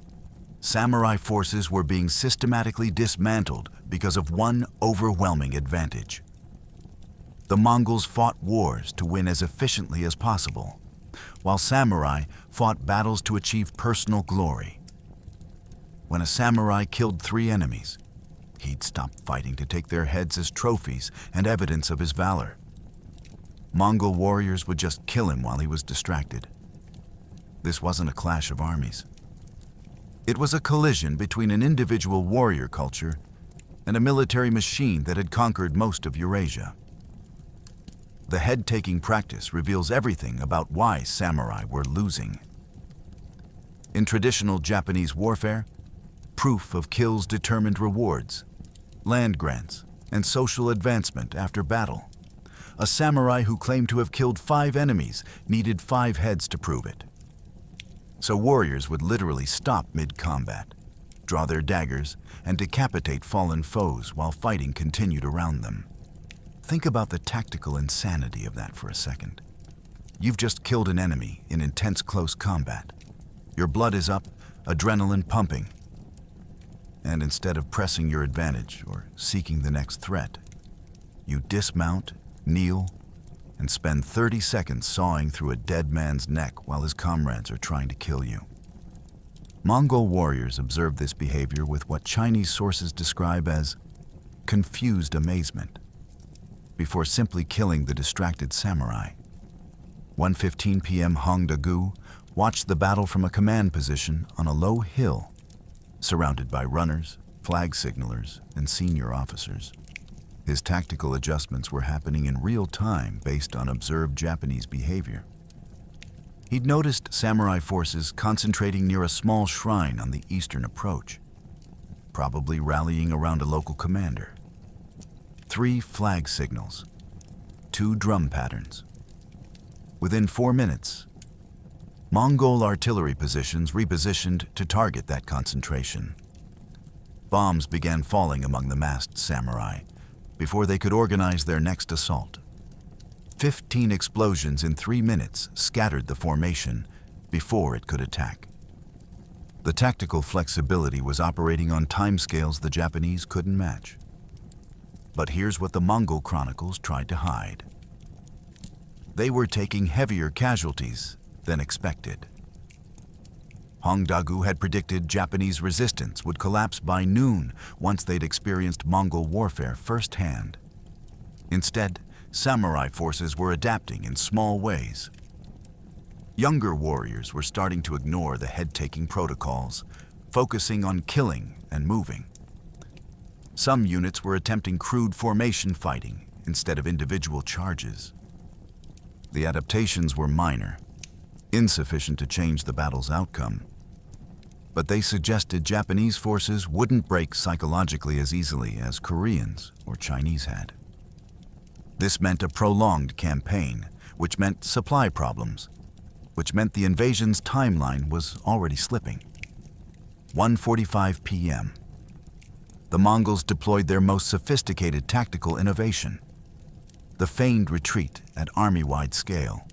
samurai forces were being systematically dismantled because of one overwhelming advantage. The Mongols fought wars to win as efficiently as possible, while samurai fought battles to achieve personal glory. When a samurai killed 3 enemies, he'd stop fighting to take their heads as trophies and evidence of his valor. Mongol warriors would just kill him while he was distracted. This wasn't a clash of armies. It was a collision between an individual warrior culture and a military machine that had conquered most of Eurasia. The head-taking practice reveals everything about why samurai were losing. In traditional Japanese warfare, proof of kills determined rewards, land grants, and social advancement after battle. A samurai who claimed to have killed 5 enemies needed 5 heads to prove it. So warriors would literally stop mid-combat, draw their daggers, and decapitate fallen foes while fighting continued around them. Think about the tactical insanity of that for a second. You've just killed an enemy in intense close combat. Your blood is up, adrenaline pumping. And instead of pressing your advantage or seeking the next threat, you dismount, kneel, and spend 30 seconds sawing through a dead man's neck while his comrades are trying to kill you. Mongol warriors observed this behavior with what Chinese sources describe as confused amazement, before simply killing the distracted samurai. 1:15 p.m. Hong Dagu watched the battle from a command position on a low hill, surrounded by runners, flag signalers, and senior officers. His tactical adjustments were happening in real time based on observed Japanese behavior. He'd noticed samurai forces concentrating near a small shrine on the eastern approach, probably rallying around a local commander. 3 flag signals, 2 drum patterns. Within 4 minutes, Mongol artillery positions repositioned to target that concentration. Bombs began falling among the massed samurai before they could organize their next assault. 15 explosions in 3 minutes scattered the formation before it could attack. The tactical flexibility was operating on timescales the Japanese couldn't match. But here's what the Mongol chronicles tried to hide. They were taking heavier casualties than expected. Hong Dagu had predicted Japanese resistance would collapse by noon once they'd experienced Mongol warfare firsthand. Instead, samurai forces were adapting in small ways. Younger warriors were starting to ignore the head-taking protocols, focusing on killing and moving. Some units were attempting crude formation fighting instead of individual charges. The adaptations were minor, insufficient to change the battle's outcome. but they suggested Japanese forces wouldn't break psychologically as easily as Koreans or Chinese had. This meant a prolonged campaign, which meant supply problems, which meant the invasion's timeline was already slipping. 1:45 p.m. The Mongols deployed their most sophisticated tactical innovation, the feigned retreat at army-wide scale.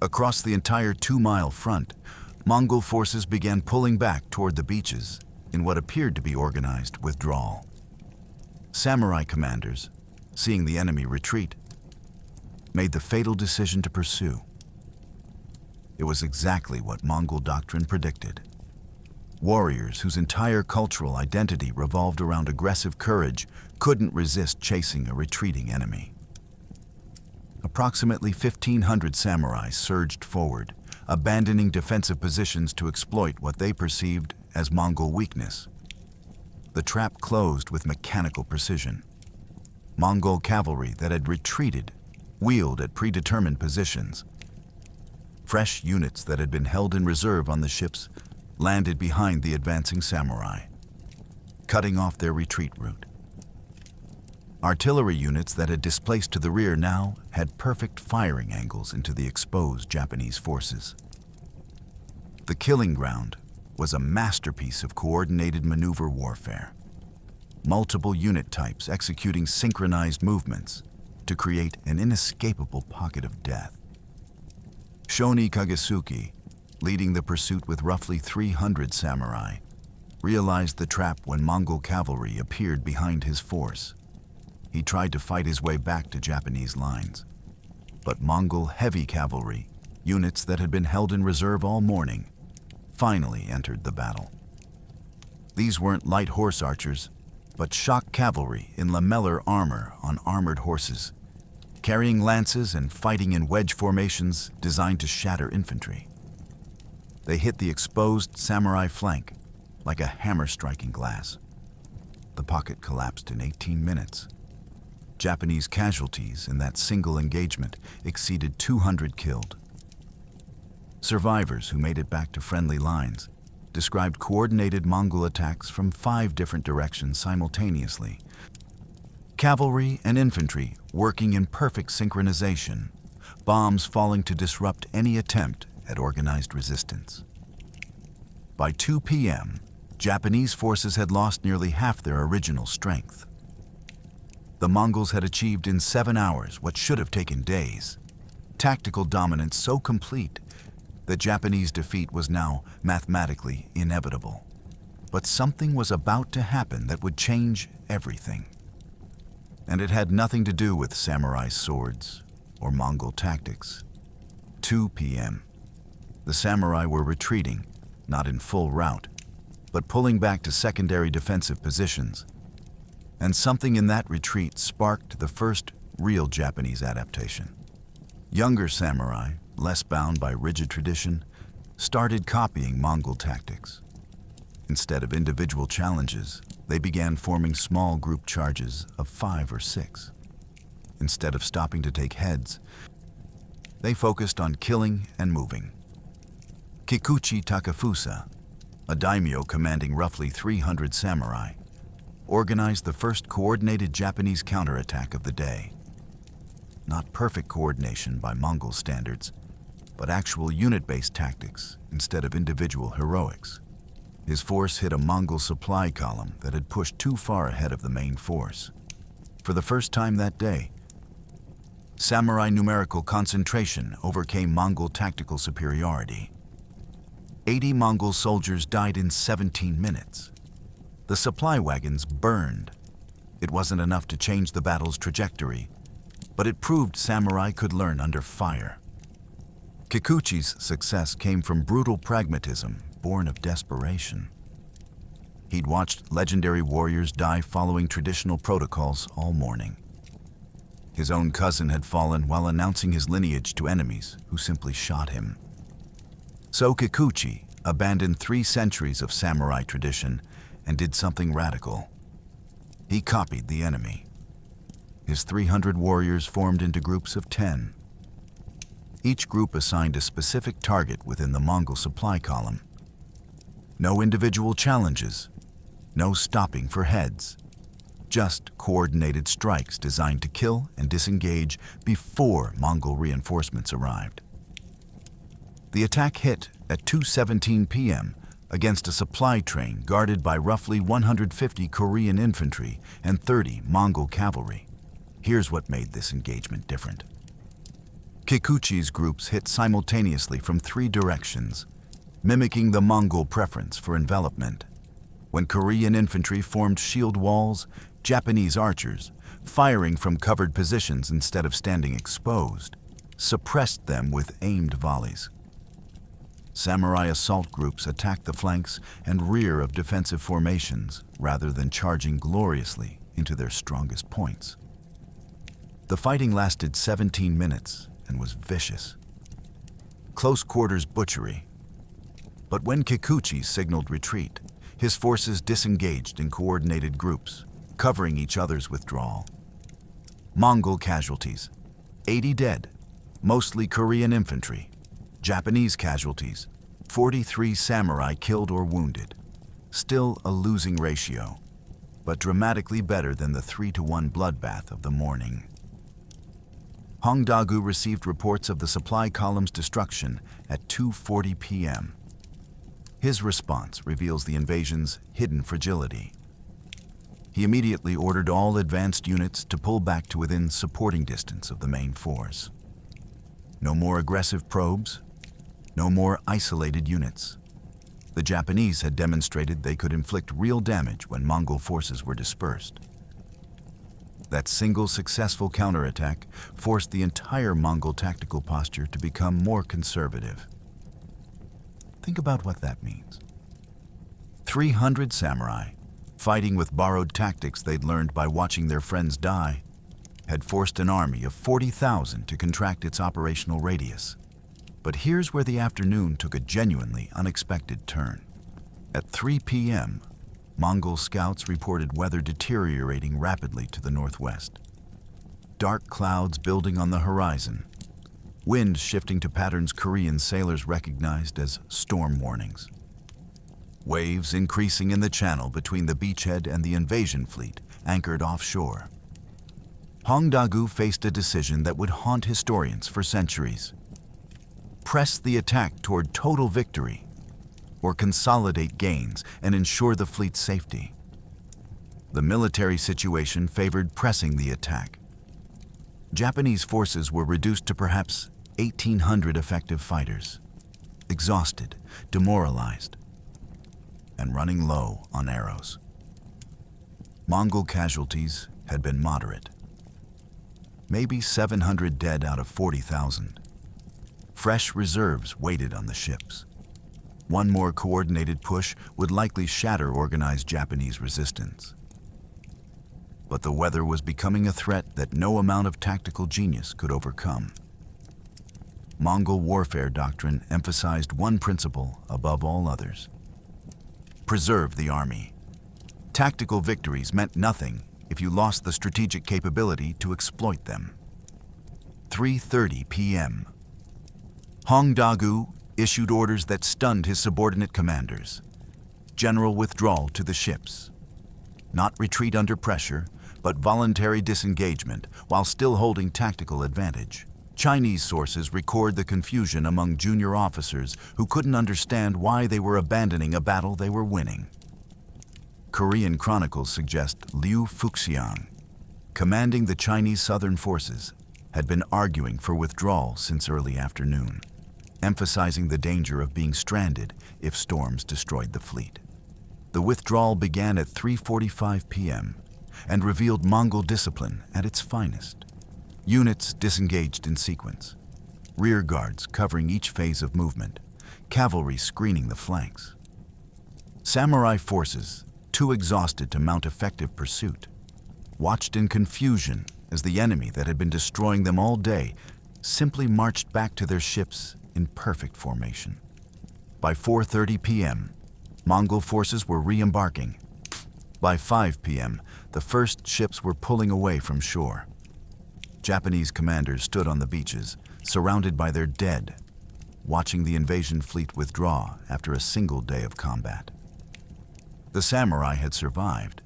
Across the entire 2-mile front, Mongol forces began pulling back toward the beaches in what appeared to be organized withdrawal. Samurai commanders, seeing the enemy retreat, made the fatal decision to pursue. It was exactly what Mongol doctrine predicted. Warriors whose entire cultural identity revolved around aggressive courage couldn't resist chasing a retreating enemy. Approximately 1,500 samurai surged forward, abandoning defensive positions to exploit what they perceived as Mongol weakness. The trap closed with mechanical precision. Mongol cavalry that had retreated wheeled at predetermined positions. Fresh units that had been held in reserve on the ships landed behind the advancing samurai, cutting off their retreat route. Artillery units that had displaced to the rear now had perfect firing angles into the exposed Japanese forces. The killing ground was a masterpiece of coordinated maneuver warfare. Multiple unit types executing synchronized movements to create an inescapable pocket of death. Shoni Kagesuke, leading the pursuit with roughly 300 samurai, realized the trap when Mongol cavalry appeared behind his force. He tried to fight his way back to Japanese lines, but Mongol heavy cavalry, units that had been held in reserve all morning, finally entered the battle. These weren't light horse archers, but shock cavalry in lamellar armor on armored horses, carrying lances and fighting in wedge formations designed to shatter infantry. They hit the exposed samurai flank like a hammer striking glass. The pocket collapsed in 18 minutes. Japanese casualties in that single engagement exceeded 200 killed. Survivors who made it back to friendly lines described coordinated Mongol attacks from 5 different directions simultaneously. Cavalry and infantry working in perfect synchronization, bombs falling to disrupt any attempt at organized resistance. By 2 p.m., Japanese forces had lost nearly half their original strength. The Mongols had achieved in 7 hours what should have taken days. Tactical dominance so complete that Japanese defeat was now mathematically inevitable. But something was about to happen that would change everything. And it had nothing to do with samurai swords or Mongol tactics. 2 p.m. The samurai were retreating, not in full rout, but pulling back to secondary defensive positions. And something in that retreat sparked the first real Japanese adaptation. Younger samurai, less bound by rigid tradition, started copying Mongol tactics. Instead of individual challenges, they began forming small group charges of 5 or 6. Instead of stopping to take heads, they focused on killing and moving. Kikuchi Takefusa, a daimyo commanding roughly 300 samurai, organized the first coordinated Japanese counterattack of the day. Not perfect coordination by Mongol standards, but actual unit-based tactics instead of individual heroics. His force hit a Mongol supply column that had pushed too far ahead of the main force. For the first time that day, samurai numerical concentration overcame Mongol tactical superiority. 80 Mongol soldiers died in 17 minutes. The supply wagons burned. It wasn't enough to change the battle's trajectory, but it proved samurai could learn under fire. Kikuchi's success came from brutal pragmatism born of desperation. He'd watched legendary warriors die following traditional protocols all morning. His own cousin had fallen while announcing his lineage to enemies who simply shot him. So Kikuchi abandoned 3 centuries of samurai tradition and did something radical. He copied the enemy. His 300 warriors formed into groups of 10. Each group assigned a specific target within the Mongol supply column. No individual challenges, no stopping for heads. Just coordinated strikes designed to kill and disengage before Mongol reinforcements arrived. The attack hit at 2:17 p.m. against a supply train guarded by roughly 150 Korean infantry and 30 Mongol cavalry. Here's what made this engagement different. Kikuchi's groups hit simultaneously from 3 directions, mimicking the Mongol preference for envelopment. When Korean infantry formed shield walls, Japanese archers, firing from covered positions instead of standing exposed, suppressed them with aimed volleys. Samurai assault groups attacked the flanks and rear of defensive formations rather than charging gloriously into their strongest points. The fighting lasted 17 minutes and was vicious. Close quarters butchery. But when Kikuchi signaled retreat, his forces disengaged in coordinated groups, covering each other's withdrawal. Mongol casualties, 80 dead, mostly Korean infantry. Japanese casualties, 43 samurai killed or wounded. Still a losing ratio, but dramatically better than the 3-to-1 bloodbath of the morning. Hongdagu received reports of the supply column's destruction at 2:40 p.m. His response reveals the invasion's hidden fragility. He immediately ordered all advanced units to pull back to within supporting distance of the main force. No more aggressive probes, no more isolated units. The Japanese had demonstrated they could inflict real damage when Mongol forces were dispersed. That single successful counterattack forced the entire Mongol tactical posture to become more conservative. Think about what that means. 300 samurai, fighting with borrowed tactics they'd learned by watching their friends die, had forced an army of 40,000 to contract its operational radius. But here's where the afternoon took a genuinely unexpected turn. At 3 p.m., Mongol scouts reported weather deteriorating rapidly to the northwest. Dark clouds building on the horizon, wind shifting to patterns Korean sailors recognized as storm warnings. Waves increasing in the channel between the beachhead and the invasion fleet anchored offshore. Hongdagu faced a decision that would haunt historians for centuries. Press the attack toward total victory, or consolidate gains and ensure the fleet's safety. The military situation favored pressing the attack. Japanese forces were reduced to perhaps 1,800 effective fighters, exhausted, demoralized, and running low on arrows. Mongol casualties had been moderate. Maybe 700 dead out of 40,000. Fresh reserves waited on the ships. One more coordinated push would likely shatter organized Japanese resistance. But the weather was becoming a threat that no amount of tactical genius could overcome. Mongol warfare doctrine emphasized one principle above all others: preserve the army. Tactical victories meant nothing if you lost the strategic capability to exploit them. 3:30 p.m. Hongdagu issued orders that stunned his subordinate commanders. General withdrawal to the ships. Not retreat under pressure, but voluntary disengagement while still holding tactical advantage. Chinese sources record the confusion among junior officers who couldn't understand why they were abandoning a battle they were winning. Korean chronicles suggest Liu Fuxiang, commanding the Chinese southern forces, had been arguing for withdrawal since early afternoon, emphasizing the danger of being stranded if storms destroyed the fleet. The withdrawal began at 3:45 p.m. and revealed Mongol discipline at its finest. Units disengaged in sequence, rear guards covering each phase of movement, cavalry screening the flanks. Samurai forces, too exhausted to mount effective pursuit, watched in confusion as the enemy that had been destroying them all day simply marched back to their ships in perfect formation. By 4:30 p.m., Mongol forces were re-embarking. By 5 p.m., the first ships were pulling away from shore. Japanese commanders stood on the beaches, surrounded by their dead, watching the invasion fleet withdraw after a single day of combat. The samurai had survived,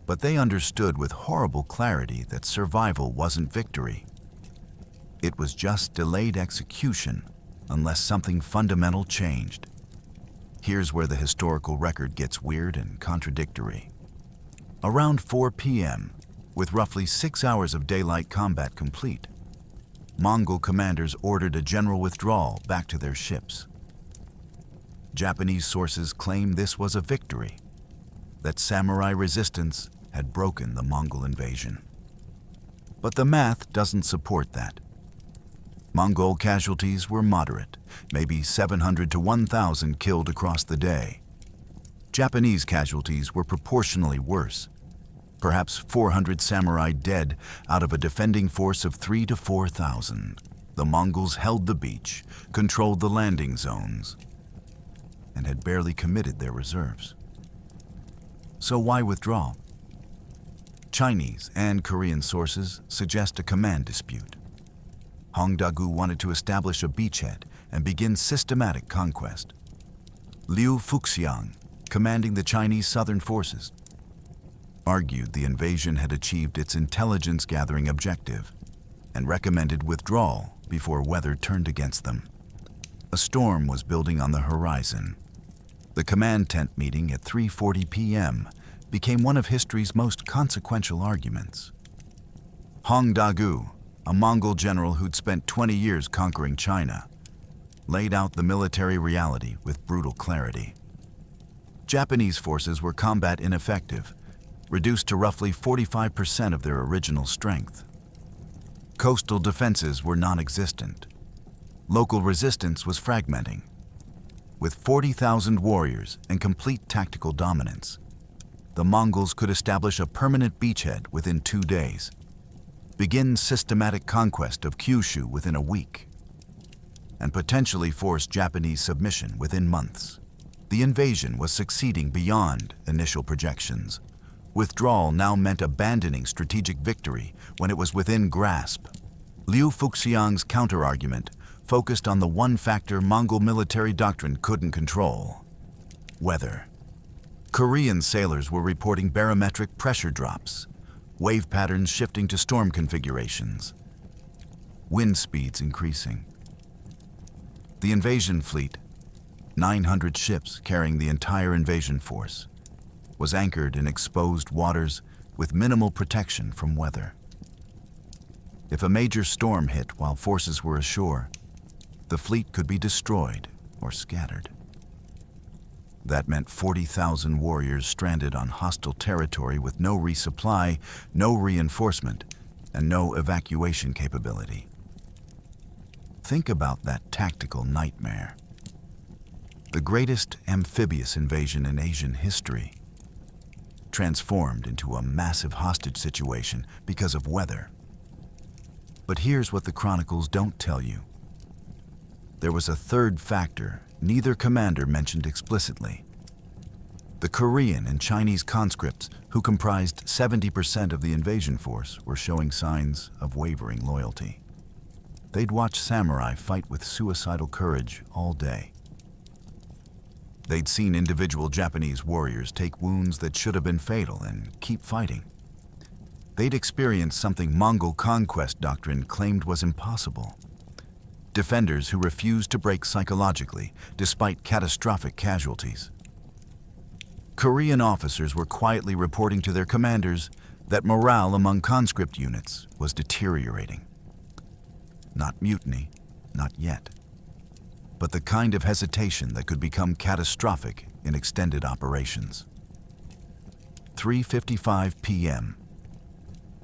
but they understood with horrible clarity that survival wasn't victory. It was just delayed execution unless something fundamental changed. Here's where the historical record gets weird and contradictory. Around 4 p.m., with roughly 6 hours of daylight combat complete, Mongol commanders ordered a general withdrawal back to their ships. Japanese sources claim this was a victory, that samurai resistance had broken the Mongol invasion. But the math doesn't support that. Mongol casualties were moderate, maybe 700 to 1,000 killed across the day. Japanese casualties were proportionally worse, perhaps 400 samurai dead out of a defending force of 3,000 to 4,000. The Mongols held the beach, controlled the landing zones, and had barely committed their reserves. So why withdraw? Chinese and Korean sources suggest a command dispute. Hongdagu wanted to establish a beachhead and begin systematic conquest. Liu Fuxiang, commanding the Chinese southern forces, argued the invasion had achieved its intelligence-gathering objective and recommended withdrawal before weather turned against them. A storm was building on the horizon. The command tent meeting at 3:40 p.m. became one of history's most consequential arguments. Hongdagu, a Mongol general who'd spent 20 years conquering China, laid out the military reality with brutal clarity. Japanese forces were combat ineffective, reduced to roughly 45% of their original strength. Coastal defenses were non-existent. Local resistance was fragmenting. With 40,000 warriors and complete tactical dominance, the Mongols could establish a permanent beachhead within 2 days, begin systematic conquest of Kyushu within a week, and potentially force Japanese submission within months. The invasion was succeeding beyond initial projections. Withdrawal now meant abandoning strategic victory when it was within grasp. Liu Fuxiang's counterargument focused on the one factor Mongol military doctrine couldn't control: weather. Korean sailors were reporting barometric pressure drops, wave patterns shifting to storm configurations, wind speeds increasing. The invasion fleet, 900 ships carrying the entire invasion force, was anchored in exposed waters with minimal protection from weather. If a major storm hit while forces were ashore, the fleet could be destroyed or scattered. That meant 40,000 warriors stranded on hostile territory with no resupply, no reinforcement, and no evacuation capability. Think about that tactical nightmare. The greatest amphibious invasion in Asian history, transformed into a massive hostage situation because of weather. But here's what the chronicles don't tell you. There was a third factor neither commander mentioned explicitly. The Korean and Chinese conscripts, who comprised 70% of the invasion force, were showing signs of wavering loyalty. They'd watched samurai fight with suicidal courage all day. They'd seen individual Japanese warriors take wounds that should have been fatal and keep fighting. They'd experienced something Mongol conquest doctrine claimed was impossible: defenders who refused to break psychologically despite catastrophic casualties. Korean officers were quietly reporting to their commanders that morale among conscript units was deteriorating. Not mutiny, not yet, but the kind of hesitation that could become catastrophic in extended operations. 3:55 p.m.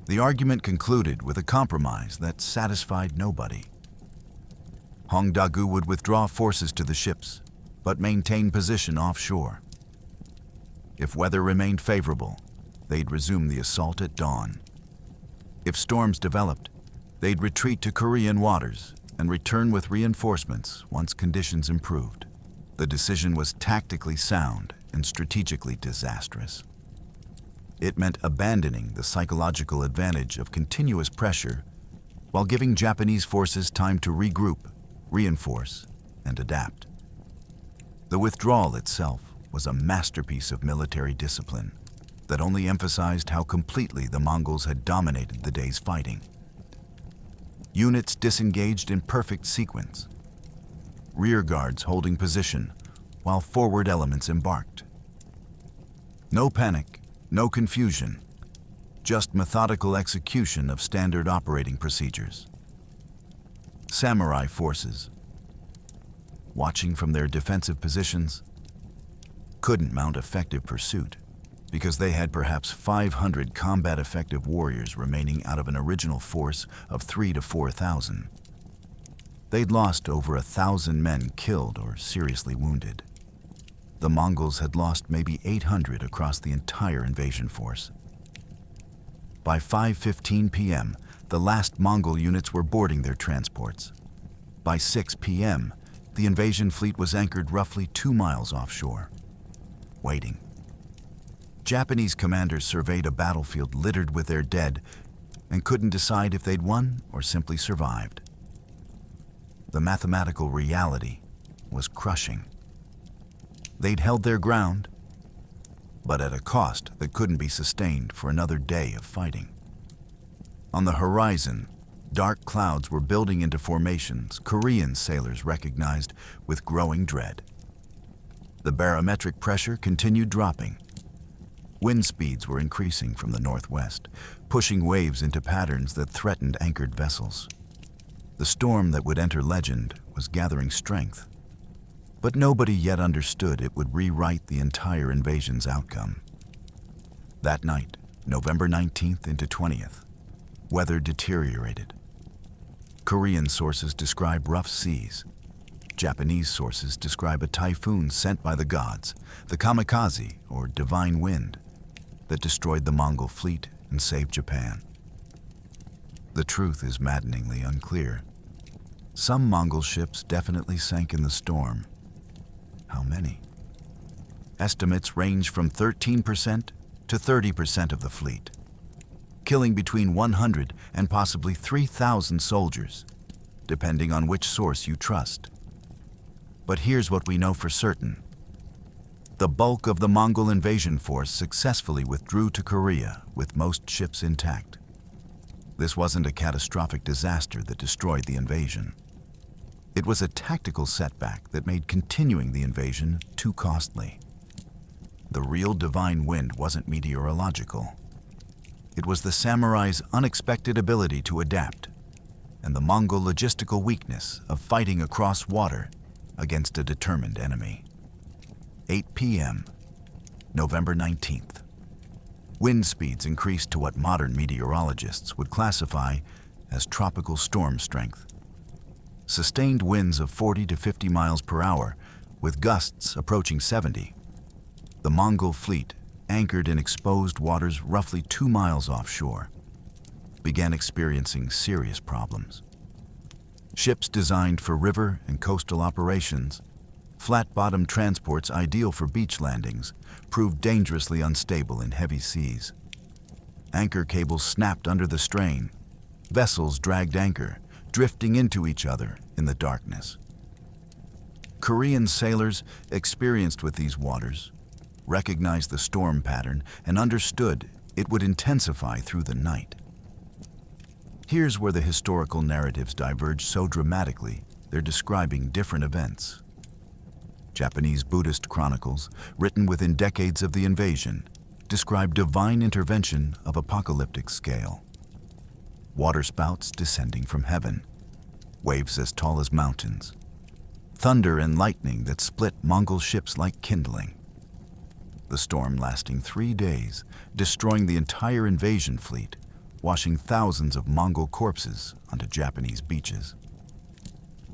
The argument concluded with a compromise that satisfied nobody. Hongdagu would withdraw forces to the ships, but maintain position offshore. If weather remained favorable, they'd resume the assault at dawn. If storms developed, they'd retreat to Korean waters and return with reinforcements once conditions improved. The decision was tactically sound and strategically disastrous. It meant abandoning the psychological advantage of continuous pressure while giving Japanese forces time to regroup, reinforce, and adapt. The withdrawal itself was a masterpiece of military discipline that only emphasized how completely the Mongols had dominated the day's fighting. Units disengaged in perfect sequence, rear guards holding position while forward elements embarked. No panic, no confusion, just methodical execution of standard operating procedures. Samurai forces, watching from their defensive positions, couldn't mount effective pursuit because they had perhaps 500 combat-effective warriors remaining out of an original force of 3,000 to 4,000. They'd lost over 1,000 men killed or seriously wounded. The Mongols had lost maybe 800 across the entire invasion force. By 5:15 p.m., the last Mongol units were boarding their transports. By 6 p.m., the invasion fleet was anchored roughly 2 miles offshore, waiting. Japanese commanders surveyed a battlefield littered with their dead and couldn't decide if they'd won or simply survived. The mathematical reality was crushing. They'd held their ground, but at a cost that couldn't be sustained for another day of fighting. On the horizon, dark clouds were building into formations Korean sailors recognized with growing dread. The barometric pressure continued dropping. Wind speeds were increasing from the northwest, pushing waves into patterns that threatened anchored vessels. The storm that would enter legend was gathering strength, but nobody yet understood it would rewrite the entire invasion's outcome. That night, November 19th into 20th, weather deteriorated. Korean sources describe rough seas. Japanese sources describe a typhoon sent by the gods, the Kamikaze, or divine wind, that destroyed the Mongol fleet and saved Japan. The truth is maddeningly unclear. Some Mongol ships definitely sank in the storm. How many? Estimates range from 13% to 30% of the fleet, killing between 100 and possibly 3,000 soldiers, depending on which source you trust. But here's what we know for certain. The bulk of the Mongol invasion force successfully withdrew to Korea with most ships intact. This wasn't a catastrophic disaster that destroyed the invasion. It was a tactical setback that made continuing the invasion too costly. The real divine wind wasn't meteorological. It was the samurai's unexpected ability to adapt and the Mongol logistical weakness of fighting across water against a determined enemy. 8 p.m., November 19th. Wind speeds increased to what modern meteorologists would classify as tropical storm strength. Sustained winds of 40 to 50 miles per hour, with gusts approaching 70. The Mongol fleet, anchored in exposed waters roughly 2 miles offshore, began experiencing serious problems. Ships designed for river and coastal operations, flat-bottomed transports ideal for beach landings, proved dangerously unstable in heavy seas. Anchor cables snapped under the strain. Vessels dragged anchor, drifting into each other in the darkness. Korean sailors experienced with these waters recognized the storm pattern and understood it would intensify through the night. Here's where the historical narratives diverge so dramatically they're describing different events. Japanese Buddhist chronicles, written within decades of the invasion, describe divine intervention of apocalyptic scale. Waterspouts descending from heaven, waves as tall as mountains, thunder and lightning that split Mongol ships like kindling. The storm lasting 3 days, destroying the entire invasion fleet, washing thousands of Mongol corpses onto Japanese beaches.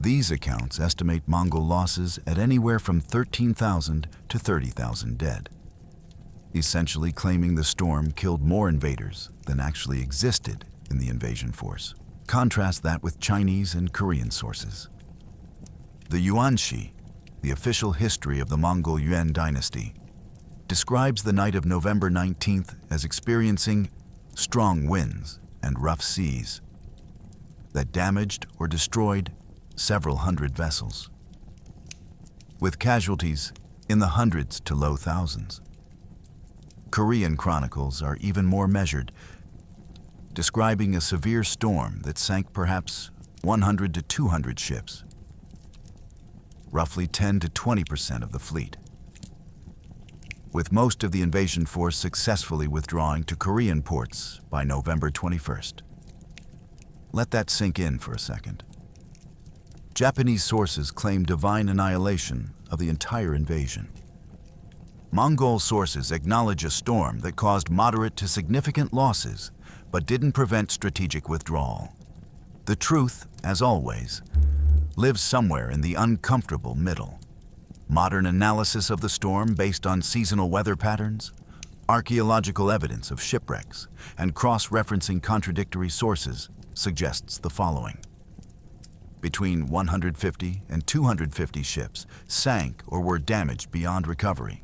These accounts estimate Mongol losses at anywhere from 13,000 to 30,000 dead, essentially claiming the storm killed more invaders than actually existed in the invasion force. Contrast that with Chinese and Korean sources. The Yuanxi, the official history of the Mongol Yuan dynasty, describes the night of November 19th as experiencing strong winds and rough seas that damaged or destroyed several hundred vessels. with casualties in the hundreds to low thousands. Korean chronicles are even more measured, describing a severe storm that sank perhaps 100 to 200 ships, roughly 10 to 20% of the fleet, with most of the invasion force successfully withdrawing to Korean ports by November 21st. Let that sink in for a second. Japanese sources claim divine annihilation of the entire invasion. Mongol sources acknowledge a storm that caused moderate to significant losses, but didn't prevent strategic withdrawal. The truth, as always, lives somewhere in the uncomfortable middle. Modern analysis of the storm based on seasonal weather patterns, archaeological evidence of shipwrecks, and cross-referencing contradictory sources suggests the following. Between 150 and 250 ships sank or were damaged beyond recovery.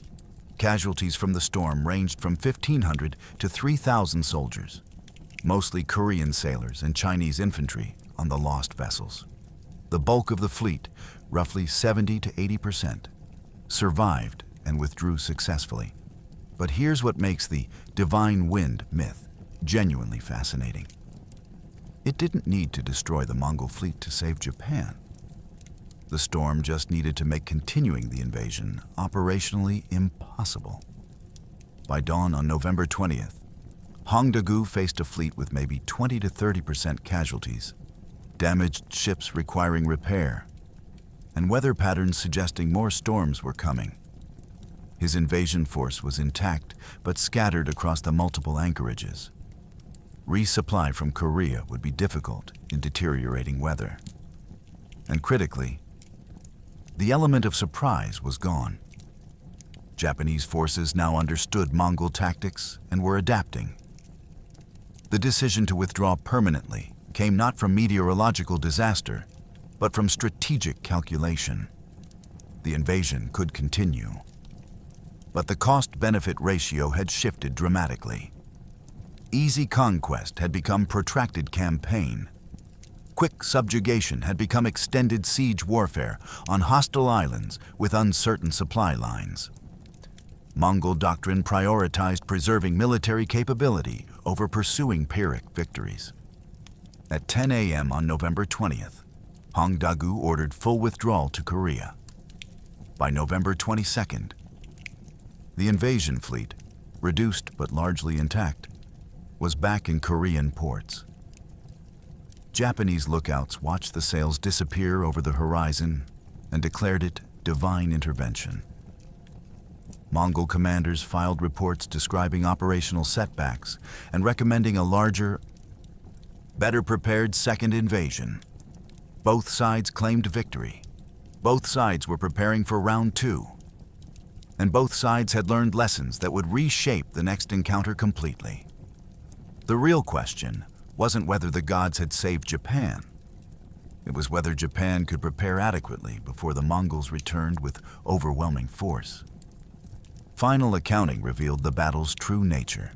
Casualties from the storm ranged from 1,500 to 3,000 soldiers, mostly Korean sailors and Chinese infantry on the lost vessels. The bulk of the fleet, roughly 70 to 80%, survived and withdrew successfully. But here's what makes the divine wind myth genuinely fascinating. It didn't need to destroy the Mongol fleet to save Japan. The storm just needed to make continuing the invasion operationally impossible. By dawn on November 20th, Hongdaegu faced a fleet with maybe 20 to 30% casualties, damaged ships requiring repair, and weather patterns suggesting more storms were coming. His invasion force was intact but scattered across the multiple anchorages. Resupply from Korea would be difficult in deteriorating weather. And critically, the element of surprise was gone. Japanese forces now understood Mongol tactics and were adapting. The decision to withdraw permanently came not from meteorological disaster, but from strategic calculation. The invasion could continue. But the cost-benefit ratio had shifted dramatically. Easy conquest had become protracted campaign. Quick subjugation had become extended siege warfare on hostile islands with uncertain supply lines. Mongol doctrine prioritized preserving military capability over pursuing Pyrrhic victories. At 10 a.m. on November 20th, Hongdaegu ordered full withdrawal to Korea. By November 22nd, the invasion fleet, reduced but largely intact, was back in Korean ports. Japanese lookouts watched the sails disappear over the horizon and declared it divine intervention. Mongol commanders filed reports describing operational setbacks and recommending a larger, better prepared second invasion. Both sides claimed victory. Both sides were preparing for round two. And both sides had learned lessons that would reshape the next encounter completely. The real question wasn't whether the gods had saved Japan. It was whether Japan could prepare adequately before the Mongols returned with overwhelming force. Final accounting revealed the battle's true nature.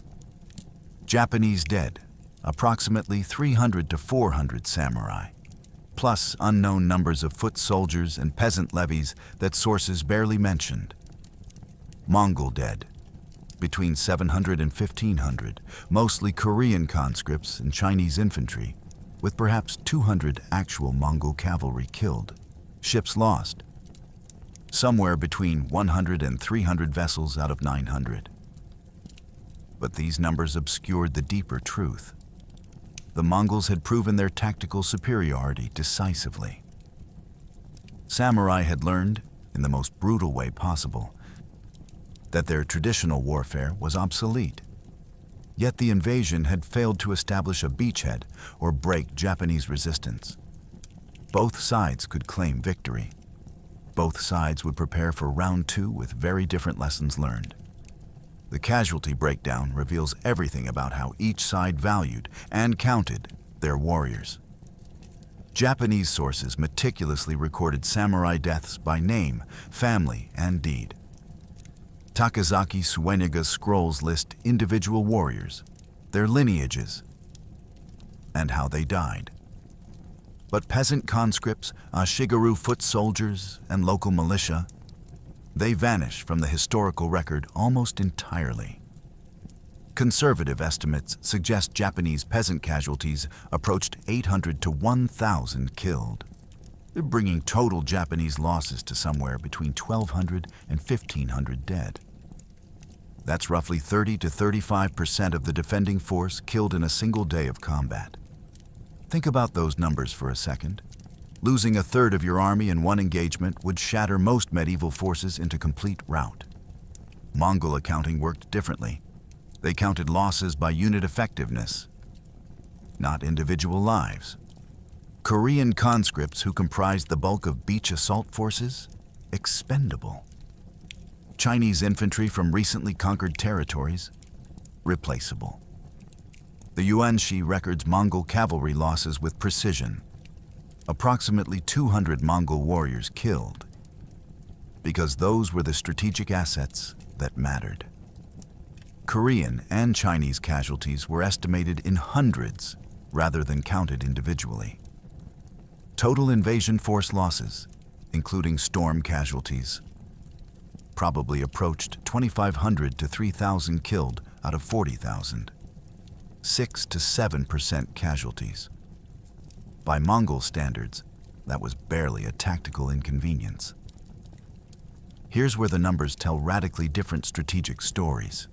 Japanese dead, approximately 300 to 400 samurai, plus unknown numbers of foot soldiers and peasant levies that sources barely mentioned. Mongol dead, between 700 and 1,500, mostly Korean conscripts and Chinese infantry, with perhaps 200 actual Mongol cavalry killed. Ships lost, somewhere between 100 and 300 vessels out of 900. But these numbers obscured the deeper truth. The Mongols had proven their tactical superiority decisively. Samurai had learned, in the most brutal way possible, that their traditional warfare was obsolete. Yet the invasion had failed to establish a beachhead or break Japanese resistance. Both sides could claim victory. Both sides would prepare for round two with very different lessons learned. The casualty breakdown reveals everything about how each side valued and counted their warriors. Japanese sources meticulously recorded samurai deaths by name, family, and deed. Takazaki Suenega's scrolls list individual warriors, their lineages, and how they died. But peasant conscripts, Ashigaru foot soldiers, and local militia They vanish from the historical record almost entirely. Conservative estimates suggest Japanese peasant casualties approached 800 to 1,000 killed, bringing total Japanese losses to somewhere between 1,200 and 1,500 dead. That's roughly 30 to 35% of the defending force killed in a single day of combat. Think about those numbers for a second. Losing a third of your army in one engagement would shatter most medieval forces into complete rout. Mongol accounting worked differently. They counted losses by unit effectiveness, not individual lives. Korean conscripts who comprised the bulk of beach assault forces, expendable. Chinese infantry from recently conquered territories, replaceable. The Yuanxi records Mongol cavalry losses with precision. Approximately 200 Mongol warriors killed, because those were the strategic assets that mattered. Korean and Chinese casualties were estimated in hundreds rather than counted individually. Total invasion force losses, including storm casualties, probably approached 2,500 to 3,000 killed out of 40,000. 6 to 7% casualties. By Mongol standards, that was barely a tactical inconvenience. Here's where the numbers tell radically different strategic stories.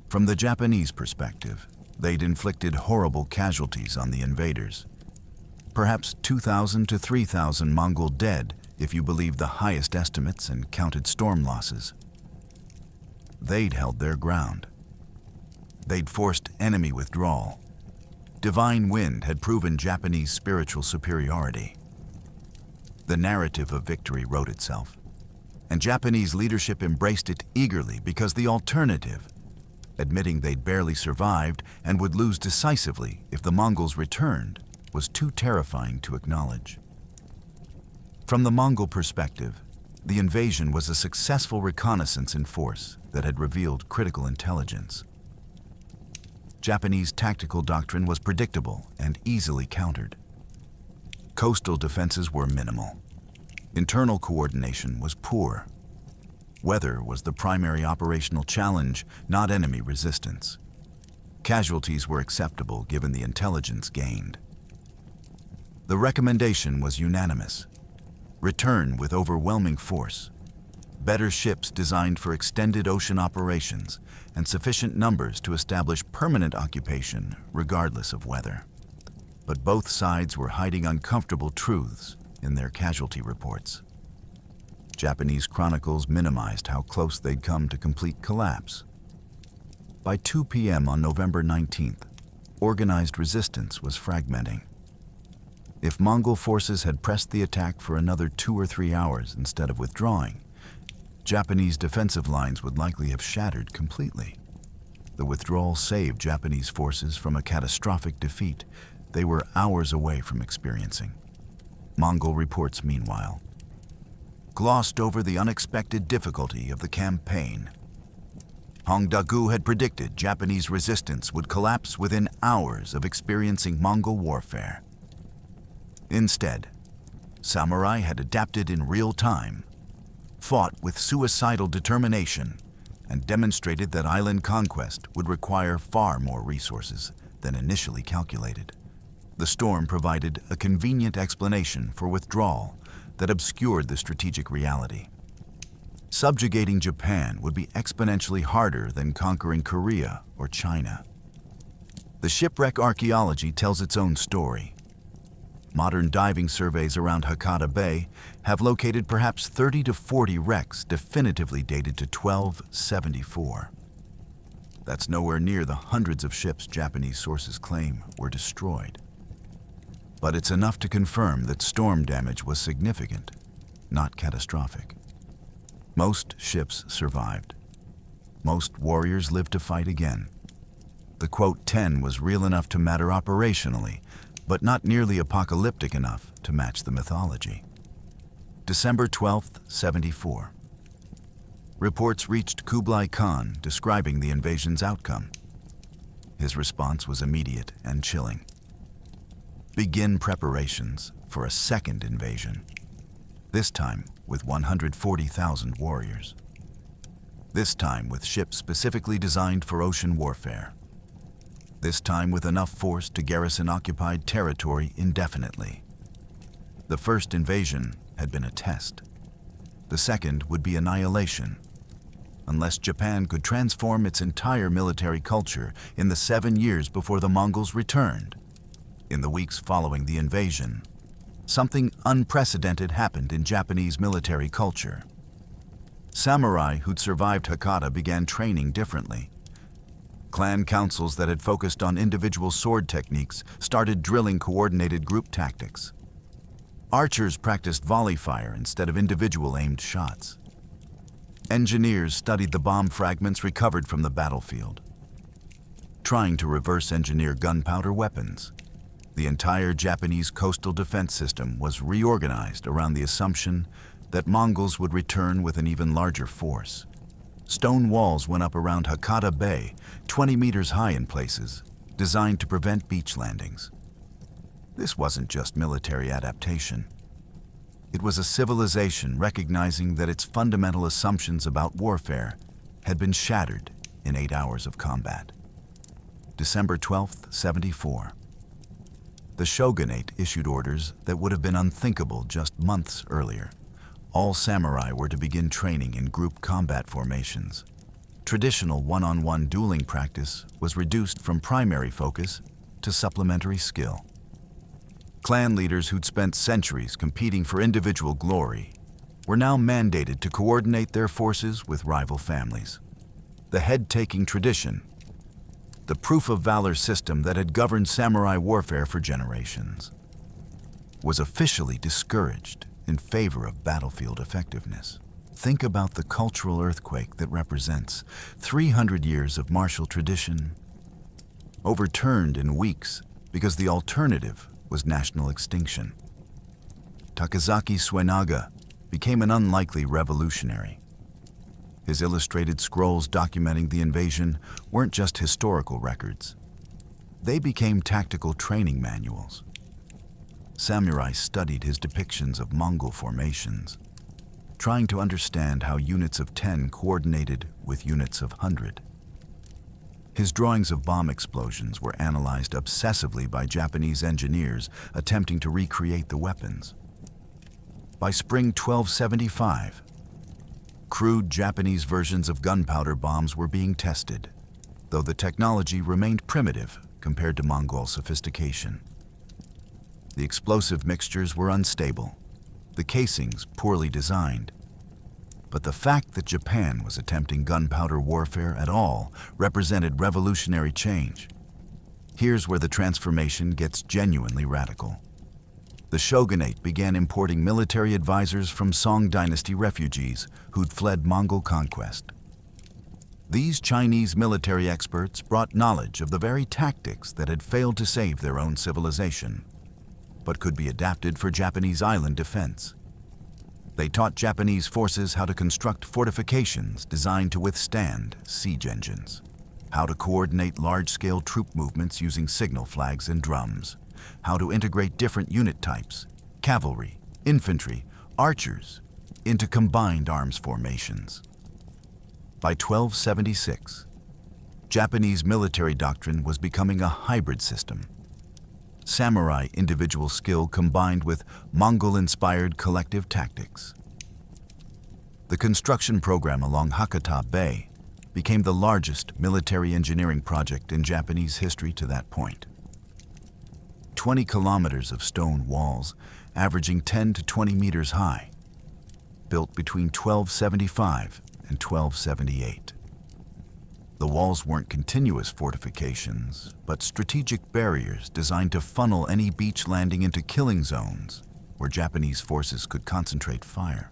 From the Japanese perspective, they'd inflicted horrible casualties on the invaders. Perhaps 2,000 to 3,000 Mongol dead if you believe the highest estimates and counted storm losses. They'd held their ground. They'd forced enemy withdrawal. Divine wind had proven Japanese spiritual superiority. The narrative of victory wrote itself, and Japanese leadership embraced it eagerly because the alternative, admitting they'd barely survived and would lose decisively if the Mongols returned, was too terrifying to acknowledge. From the Mongol perspective, the invasion was a successful reconnaissance in force that had revealed critical intelligence. Japanese tactical doctrine was predictable and easily countered. Coastal defenses were minimal. Internal coordination was poor. Weather was the primary operational challenge, not enemy resistance. Casualties were acceptable given the intelligence gained. The recommendation was unanimous. Return with overwhelming force. Better ships designed for extended ocean operations, and sufficient numbers to establish permanent occupation regardless of weather. But both sides were hiding uncomfortable truths in their casualty reports. Japanese chronicles minimized how close they'd come to complete collapse. By 2 p.m. on November 19th, organized resistance was fragmenting. If Mongol forces had pressed the attack for another 2 or 3 hours instead of withdrawing, Japanese defensive lines would likely have shattered completely. The withdrawal saved Japanese forces from a catastrophic defeat they were hours away from experiencing. Mongol reports, meanwhile, glossed over the unexpected difficulty of the campaign. Hongdagu had predicted Japanese resistance would collapse within hours of experiencing Mongol warfare. Instead, samurai had adapted in real time, fought with suicidal determination, and demonstrated that island conquest would require far more resources than initially calculated. The storm provided a convenient explanation for withdrawal that obscured the strategic reality. Subjugating Japan would be exponentially harder than conquering Korea or China. The shipwreck archaeology tells its own story. Modern diving surveys around Hakata Bay have located perhaps 30 to 40 wrecks definitively dated to 1274. That's nowhere near the hundreds of ships Japanese sources claim were destroyed. But it's enough to confirm that storm damage was significant, not catastrophic. Most ships survived. Most warriors lived to fight again. The quote 10 was real enough to matter operationally, but not nearly apocalyptic enough to match the mythology. December 12th, 74. Reports reached Kubla Khan describing the invasion's outcome. His response was immediate and chilling. Begin preparations for a second invasion. this time with 140,000 warriors. This time with ships specifically designed for ocean warfare. This time with enough force to garrison occupied territory indefinitely. The first invasion had been a test. The second would be annihilation, unless Japan could transform its entire military culture in the 7 years before the Mongols returned. In the weeks following the invasion, something unprecedented happened in Japanese military culture. Samurai who'd survived Hakata began training differently. Clan councils that had focused on individual sword techniques started drilling coordinated group tactics. Archers practiced volley fire instead of individual aimed shots. Engineers studied the bomb fragments recovered from the battlefield, trying to reverse engineer gunpowder weapons. The entire Japanese coastal defense system was reorganized around the assumption that Mongols would return with an even larger force. Stone walls went up around Hakata Bay, 20 meters high in places, designed to prevent beach landings. This wasn't just military adaptation. It was a civilization recognizing that its fundamental assumptions about warfare had been shattered in 8 hours of combat. December 12th, 74. The shogunate issued orders that would have been unthinkable just months earlier. All samurai were to begin training in group combat formations. Traditional one-on-one dueling practice was reduced from primary focus to supplementary skill. Clan leaders who'd spent centuries competing for individual glory were now mandated to coordinate their forces with rival families. The head-taking tradition, the proof of valor system that had governed samurai warfare for generations, was officially discouraged in favor of battlefield effectiveness. Think about the cultural earthquake that represents 300 years of martial tradition, overturned in weeks because the alternative was national extinction. Takazaki Suenaga became an unlikely revolutionary. His illustrated scrolls documenting the invasion weren't just historical records. They became tactical training manuals. Samurai studied his depictions of Mongol formations, trying to understand how units of 10 coordinated with units of 100. His drawings of bomb explosions were analyzed obsessively by Japanese engineers attempting to recreate the weapons. By spring 1275, crude Japanese versions of gunpowder bombs were being tested, though the technology remained primitive compared to Mongol sophistication. The explosive mixtures were unstable, the casings poorly designed. But the fact that Japan was attempting gunpowder warfare at all represented revolutionary change. Here's where the transformation gets genuinely radical. The shogunate began importing military advisors from Song Dynasty refugees who'd fled Mongol conquest. These Chinese military experts brought knowledge of the very tactics that had failed to save their own civilization, but could be adapted for Japanese island defense. They taught Japanese forces how to construct fortifications designed to withstand siege engines, how to coordinate large-scale troop movements using signal flags and drums, how to integrate different unit types, cavalry, infantry, archers, into combined arms formations. By 1276, Japanese military doctrine was becoming a hybrid system. Samurai individual skill combined with Mongol-inspired collective tactics. The construction program along Hakata Bay became the largest military engineering project in Japanese history to that point. 20 kilometers of stone walls, averaging 10 to 20 meters high, built between 1275 and 1278. The walls weren't continuous fortifications, but strategic barriers designed to funnel any beach landing into killing zones where Japanese forces could concentrate fire.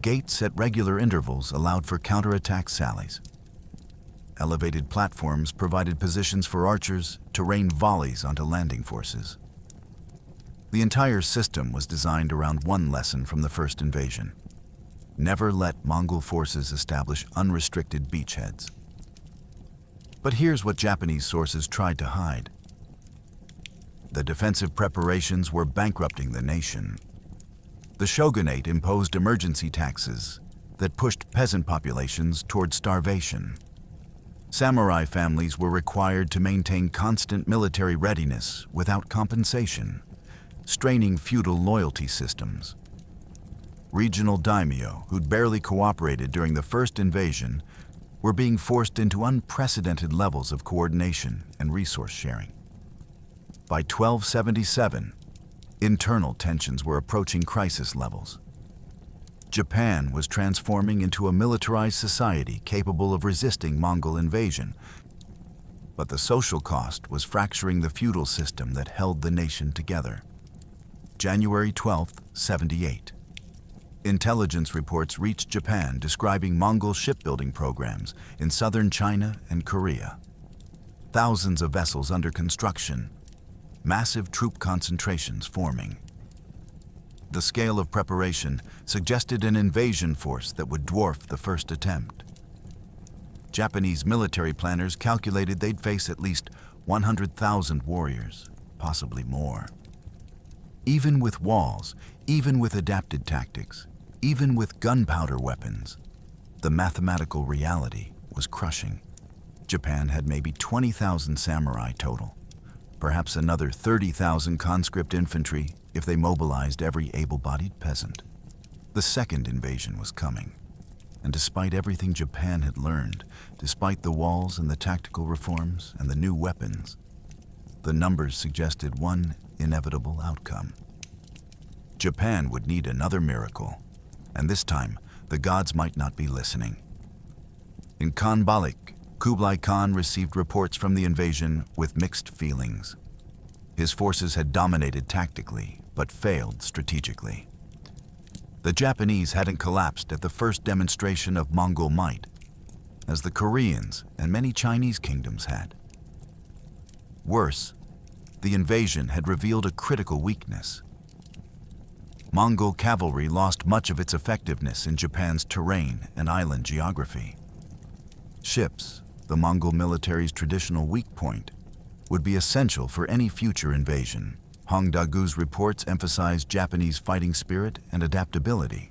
Gates at regular intervals allowed for counterattack sallies. Elevated platforms provided positions for archers to rain volleys onto landing forces. The entire system was designed around one lesson from the first invasion: never let Mongol forces establish unrestricted beachheads. But here's what Japanese sources tried to hide. The defensive preparations were bankrupting the nation. The shogunate imposed emergency taxes that pushed peasant populations toward starvation. Samurai families were required to maintain constant military readiness without compensation, straining feudal loyalty systems. Regional daimyo, who'd barely cooperated during the first invasion, were being forced into unprecedented levels of coordination and resource sharing. By 1277, internal tensions were approaching crisis levels. Japan was transforming into a militarized society capable of resisting Mongol invasion, but the social cost was fracturing the feudal system that held the nation together. January 12, 78. Intelligence reports reached Japan describing Mongol shipbuilding programs in southern China and Korea. Thousands of vessels under construction, massive troop concentrations forming. The scale of preparation suggested an invasion force that would dwarf the first attempt. Japanese military planners calculated they'd face at least 100,000 warriors, possibly more. Even with walls, even with adapted tactics, even with gunpowder weapons, the mathematical reality was crushing. Japan had maybe 20,000 samurai total, perhaps another 30,000 conscript infantry if they mobilized every able-bodied peasant. The second invasion was coming, and despite everything Japan had learned, despite the walls and the tactical reforms and the new weapons, the numbers suggested one inevitable outcome. Japan would need another miracle, and this time the gods might not be listening. In Khan Balik, Kubla Khan received reports from the invasion with mixed feelings. His forces had dominated tactically, but failed strategically. The Japanese hadn't collapsed at the first demonstration of Mongol might, as the Koreans and many Chinese kingdoms had. Worse, the invasion had revealed a critical weakness. Mongol cavalry lost much of its effectiveness in Japan's terrain and island geography. Ships, the Mongol military's traditional weak point, would be essential for any future invasion. Hong Dagu's reports emphasized Japanese fighting spirit and adaptability.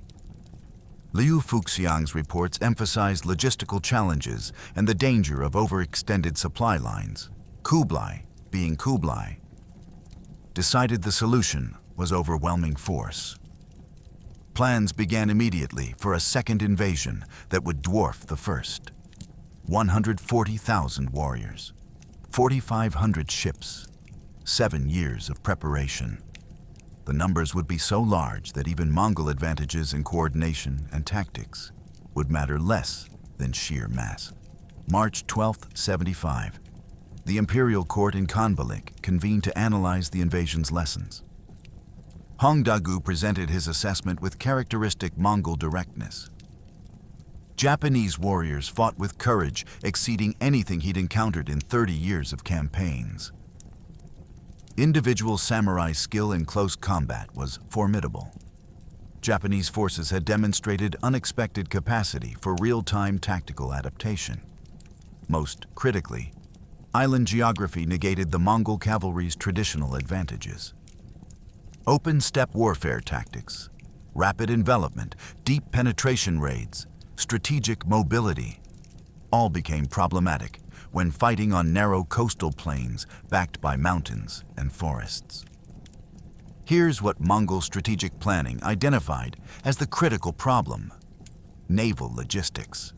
Liu Fuxiang's reports emphasized logistical challenges and the danger of overextended supply lines. Kublai, being Kublai, decided the solution was overwhelming force. Plans began immediately for a second invasion that would dwarf the first. 140,000 warriors, 4,500 ships, 7 years of preparation. The numbers would be so large that even Mongol advantages in coordination and tactics would matter less than sheer mass. March 12, 75. The imperial court in Khanbalik convened to analyze the invasion's lessons. Hong Dagu presented his assessment with characteristic Mongol directness. Japanese warriors fought with courage exceeding anything he'd encountered in 30 years of campaigns. Individual samurai skill in close combat was formidable. Japanese forces had demonstrated unexpected capacity for real-time tactical adaptation. Most critically, island geography negated the Mongol cavalry's traditional advantages. Open-step warfare tactics, rapid envelopment, deep penetration raids, strategic mobility, all became problematic when fighting on narrow coastal plains backed by mountains and forests. Here's what Mongol strategic planning identified as the critical problem: naval logistics.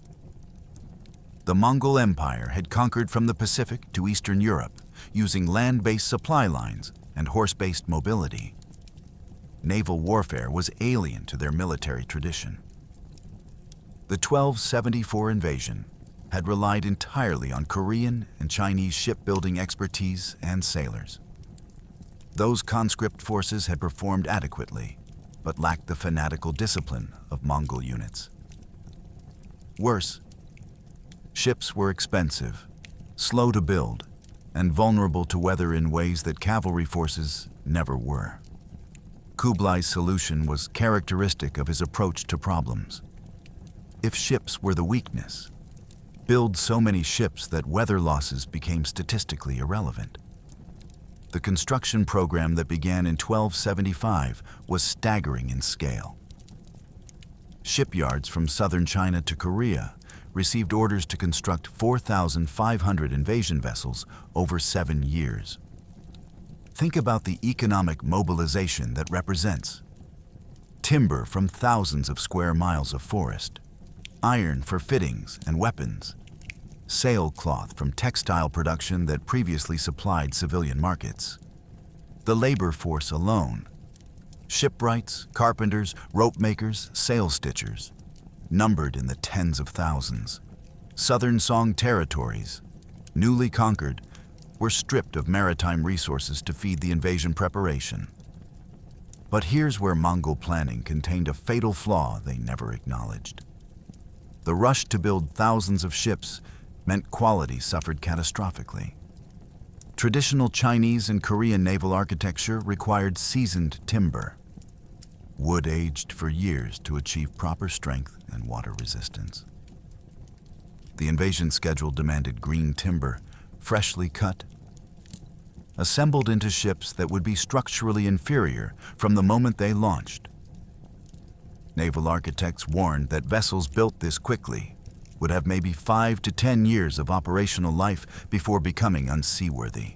The Mongol Empire had conquered from the Pacific to Eastern Europe using land-based supply lines and horse-based mobility. Naval warfare was alien to their military tradition. The 1274 invasion had relied entirely on Korean and Chinese shipbuilding expertise and sailors. Those conscript forces had performed adequately, but lacked the fanatical discipline of Mongol units. Worse, ships were expensive, slow to build, and vulnerable to weather in ways that cavalry forces never were. Kublai's solution was characteristic of his approach to problems. If ships were the weakness, build so many ships that weather losses became statistically irrelevant. The construction program that began in 1275 was staggering in scale. Shipyards from southern China to Korea received orders to construct 4,500 invasion vessels over 7 years. Think about the economic mobilization that represents. Timber from thousands of square miles of forest, iron for fittings and weapons, sailcloth from textile production that previously supplied civilian markets. The labor force alone, shipwrights, carpenters, rope makers, sail stitchers, numbered in the tens of thousands. Southern Song territories, newly conquered, were stripped of maritime resources to feed the invasion preparation. But here's where Mongol planning contained a fatal flaw they never acknowledged. The rush to build thousands of ships meant quality suffered catastrophically. Traditional Chinese and Korean naval architecture required seasoned timber, wood aged for years to achieve proper strength and water resistance. The invasion schedule demanded green timber, freshly cut, assembled into ships that would be structurally inferior from the moment they launched. Naval architects warned that vessels built this quickly would have maybe 5 to 10 years of operational life before becoming unseaworthy.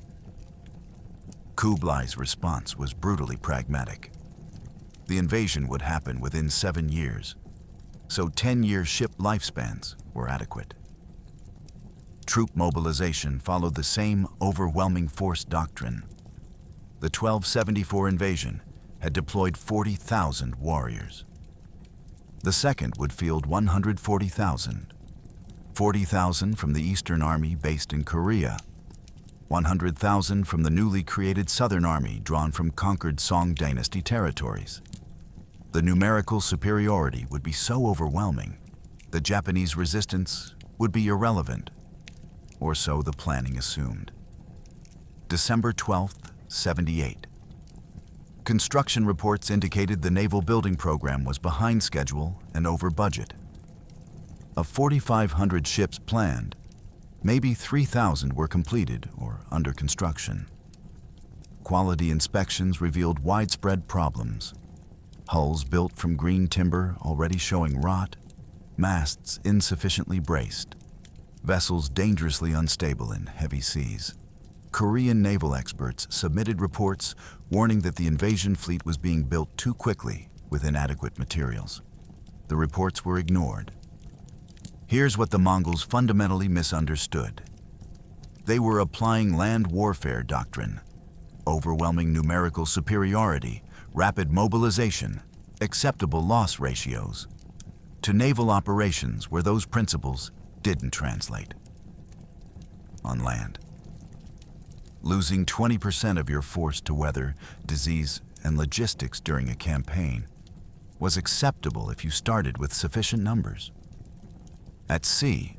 Kublai's response was brutally pragmatic. The invasion would happen within 7 years, so 10-year ship lifespans were adequate. Troop mobilization followed the same overwhelming force doctrine. The 1274 invasion had deployed 40,000 warriors. The second would field 140,000. 40,000 from the Eastern Army based in Korea, 100,000 from the newly created Southern Army drawn from conquered Song Dynasty territories. The numerical superiority would be so overwhelming, the Japanese resistance would be irrelevant, or so the planning assumed. December 12th, 78. Construction reports indicated the naval building program was behind schedule and over budget. Of 4,500 ships planned, maybe 3,000 were completed or under construction. Quality inspections revealed widespread problems. Hulls built from green timber already showing rot, masts insufficiently braced, vessels dangerously unstable in heavy seas. Korean naval experts submitted reports warning that the invasion fleet was being built too quickly with inadequate materials. The reports were ignored. Here's what the Mongols fundamentally misunderstood. They were applying land warfare doctrine, overwhelming numerical superiority, rapid mobilization, acceptable loss ratios, to naval operations where those principles didn't translate. On land, losing 20% of your force to weather, disease, and logistics during a campaign was acceptable if you started with sufficient numbers. At sea,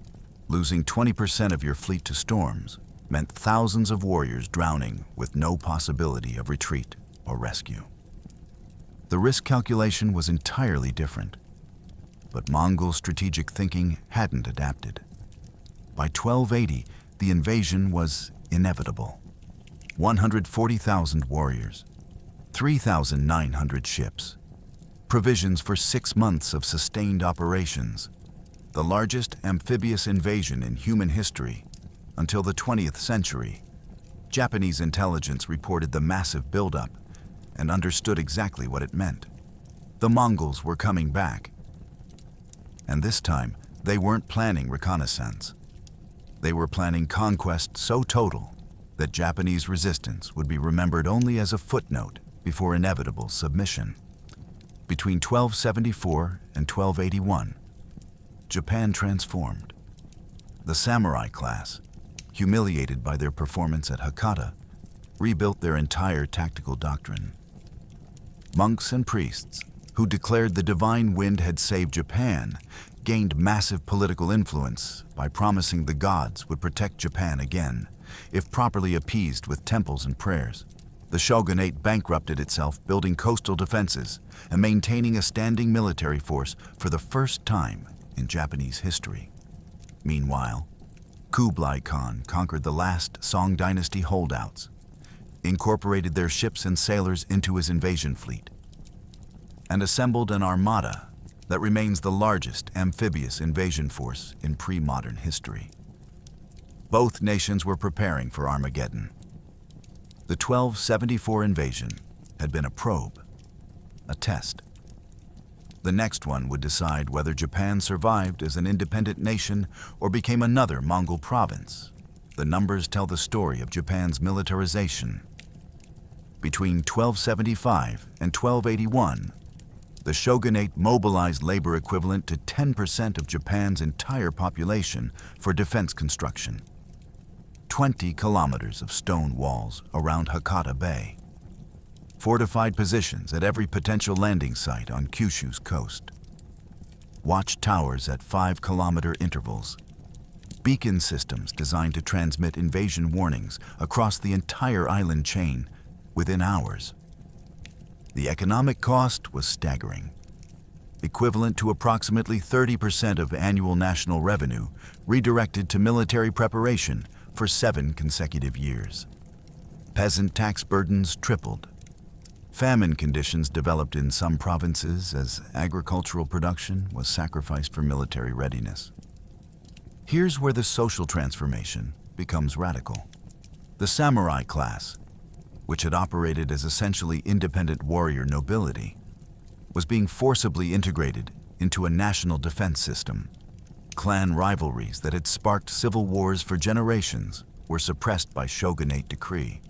losing 20% of your fleet to storms meant thousands of warriors drowning with no possibility of retreat or rescue. The risk calculation was entirely different, but Mongol strategic thinking hadn't adapted. By 1280, the invasion was inevitable. 140,000 warriors, 3,900 ships, provisions for 6 months of sustained operations, the largest amphibious invasion in human history until the 20th century. Japanese intelligence reported the massive buildup and understood exactly what it meant. The Mongols were coming back. And this time, they weren't planning reconnaissance. They were planning conquest so total that Japanese resistance would be remembered only as a footnote before inevitable submission. Between 1274 and 1281, Japan transformed. The samurai class, humiliated by their performance at Hakata, rebuilt their entire tactical doctrine. Monks and priests, who declared the divine wind had saved Japan, gained massive political influence by promising the gods would protect Japan again, if properly appeased with temples and prayers. The shogunate bankrupted itself building coastal defenses and maintaining a standing military force for the first time in Japanese history. Meanwhile, Kubla Khan conquered the last Song Dynasty holdouts, incorporated their ships and sailors into his invasion fleet, and assembled an armada that remains the largest amphibious invasion force in pre-modern history. Both nations were preparing for Armageddon. The 1274 invasion had been a probe, a test. The next one would decide whether Japan survived as an independent nation or became another Mongol province. The numbers tell the story of Japan's militarization. Between 1275 and 1281, the shogunate mobilized labor equivalent to 10% of Japan's entire population for defense construction. 20 kilometers of stone walls around Hakata Bay. Fortified positions at every potential landing site on Kyushu's coast. Watch towers at 5-kilometer intervals. Beacon systems designed to transmit invasion warnings across the entire island chain within hours. The economic cost was staggering, equivalent to approximately 30% of annual national revenue redirected to military preparation for 7 consecutive years. Peasant tax burdens tripled. Famine conditions developed in some provinces as agricultural production was sacrificed for military readiness. Here's where the social transformation becomes radical. The samurai class, which had operated as essentially independent warrior nobility, was being forcibly integrated into a national defense system. Clan rivalries that had sparked civil wars for generations were suppressed by shogunate decree.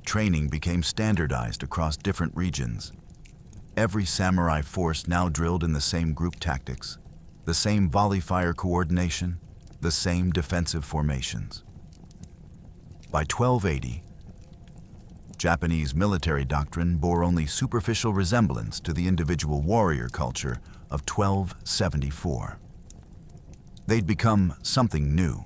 Training became standardized across different regions. Every samurai force now drilled in the same group tactics, the same volley fire coordination, the same defensive formations. By 1280, Japanese military doctrine bore only superficial resemblance to the individual warrior culture of 1274. They'd become something new.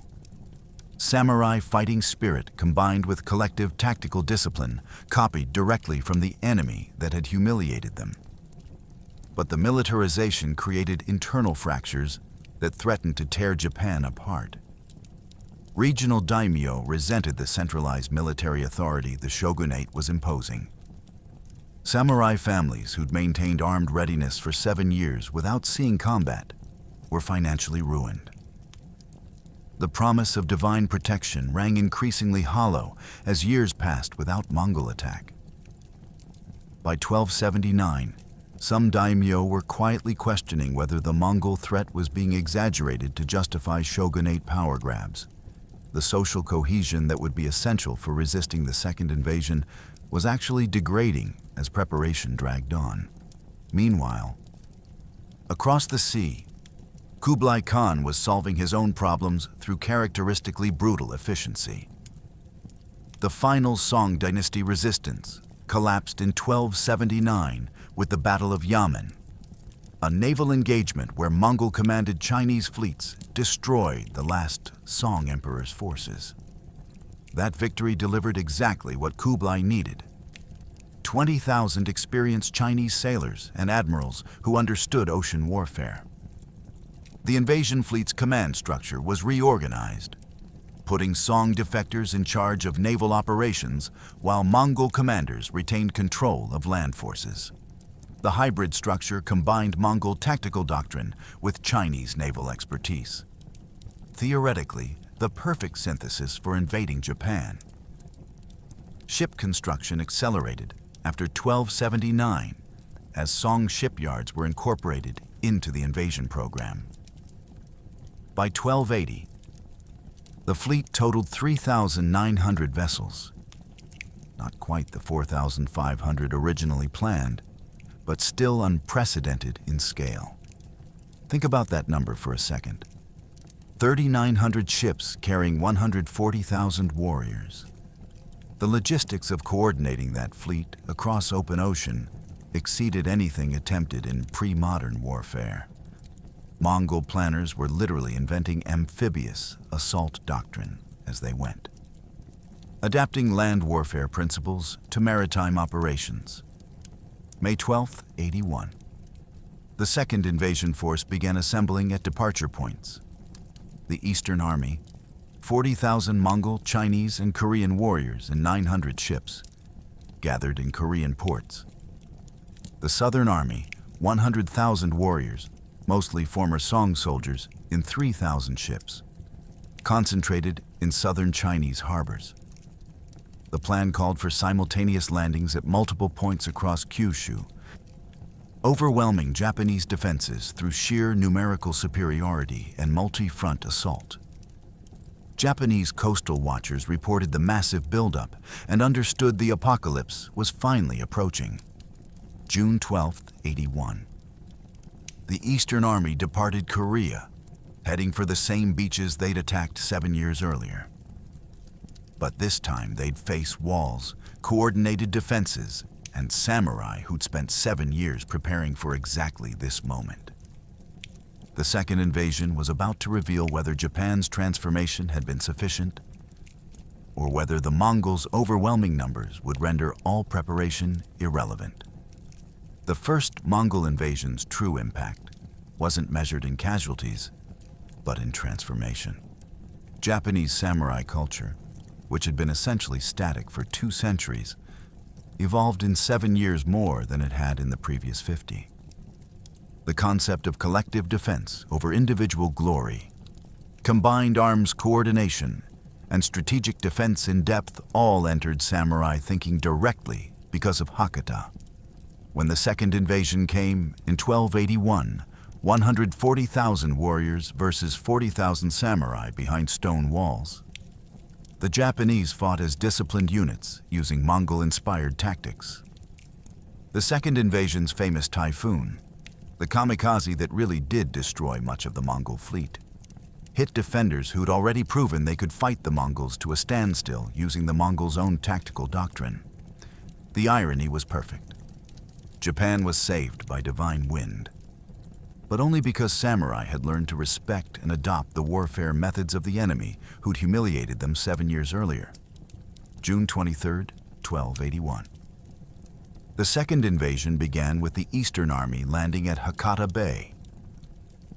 Samurai fighting spirit combined with collective tactical discipline, copied directly from the enemy that had humiliated them. But the militarization created internal fractures that threatened to tear Japan apart. Regional daimyo resented the centralized military authority the shogunate was imposing. Samurai families who'd maintained armed readiness for 7 years without seeing combat were financially ruined. The promise of divine protection rang increasingly hollow as years passed without Mongol attack. By 1279, some daimyo were quietly questioning whether the Mongol threat was being exaggerated to justify shogunate power grabs. The social cohesion that would be essential for resisting the second invasion was actually degrading as preparation dragged on. Meanwhile, across the sea, Kubla Khan was solving his own problems through characteristically brutal efficiency. The final Song Dynasty resistance collapsed in 1279 with the Battle of Yamen, a naval engagement where Mongol-commanded Chinese fleets destroyed the last Song Emperor's forces. That victory delivered exactly what Kublai needed: 20,000 experienced Chinese sailors and admirals who understood ocean warfare. The invasion fleet's command structure was reorganized, putting Song defectors in charge of naval operations while Mongol commanders retained control of land forces. The hybrid structure combined Mongol tactical doctrine with Chinese naval expertise. Theoretically, the perfect synthesis for invading Japan. Ship construction accelerated after 1279 as Song shipyards were incorporated into the invasion program. By 1280, the fleet totaled 3,900 vessels. Not quite the 4,500 originally planned, but still unprecedented in scale. Think about that number for a second. 3,900 ships carrying 140,000 warriors. The logistics of coordinating that fleet across open ocean exceeded anything attempted in pre-modern warfare. Mongol planners were literally inventing amphibious assault doctrine as they went, adapting land warfare principles to maritime operations. May 12, 81. The second invasion force began assembling at departure points. The Eastern Army, 40,000 Mongol, Chinese, and Korean warriors and 900 ships, gathered in Korean ports. The Southern Army, 100,000 warriors, mostly former Song soldiers, in 3,000 ships, concentrated in southern Chinese harbors. The plan called for simultaneous landings at multiple points across Kyushu, overwhelming Japanese defenses through sheer numerical superiority and multi-front assault. Japanese coastal watchers reported the massive buildup and understood the apocalypse was finally approaching. June 12, 81. The Eastern Army departed Korea, heading for the same beaches they'd attacked 7 years earlier. But this time they'd face walls, coordinated defenses, and samurai who'd spent 7 years preparing for exactly this moment. The second invasion was about to reveal whether Japan's transformation had been sufficient, or whether the Mongols' overwhelming numbers would render all preparation irrelevant. The first Mongol invasion's true impact wasn't measured in casualties, but in transformation. Japanese samurai culture, which had been essentially static for 2 centuries, evolved in 7 years more than it had in the previous 50. The concept of collective defense over individual glory, combined arms coordination, and strategic defense in depth all entered samurai thinking directly because of Hakata. When the second invasion came in 1281, 140,000 warriors versus 40,000 samurai behind stone walls. The Japanese fought as disciplined units using Mongol-inspired tactics. The second invasion's famous Typhoon, the kamikaze that really did destroy much of the Mongol fleet, hit defenders who'd already proven they could fight the Mongols to a standstill using the Mongols' own tactical doctrine. The irony was perfect. Japan was saved by divine wind, but only because samurai had learned to respect and adopt the warfare methods of the enemy who'd humiliated them 7 years earlier. June 23, 1281. The second invasion began with the Eastern Army landing at Hakata Bay.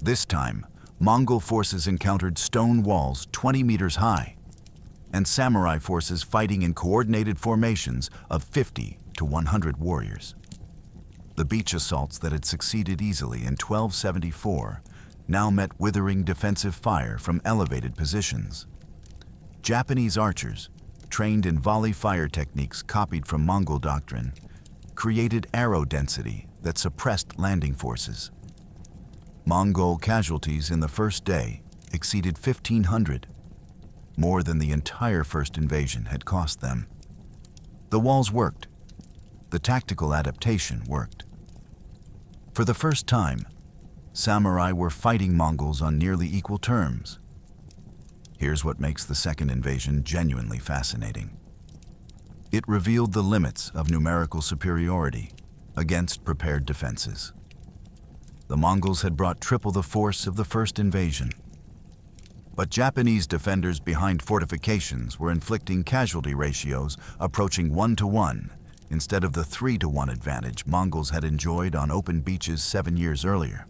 This time, Mongol forces encountered stone walls 20 meters high, and samurai forces fighting in coordinated formations of 50 to 100 warriors. The beach assaults that had succeeded easily in 1274 now met withering defensive fire from elevated positions. Japanese archers, trained in volley fire techniques copied from Mongol doctrine, created arrow density that suppressed landing forces. Mongol casualties in the first day exceeded 1,500, more than the entire first invasion had cost them. The walls worked. The tactical adaptation worked. For the first time, samurai were fighting Mongols on nearly equal terms. Here's what makes the second invasion genuinely fascinating. It revealed the limits of numerical superiority against prepared defenses. The Mongols had brought triple the force of the first invasion, but Japanese defenders behind fortifications were inflicting casualty ratios approaching 1-to-1 instead of the 3-to-1 advantage Mongols had enjoyed on open beaches 7 years earlier.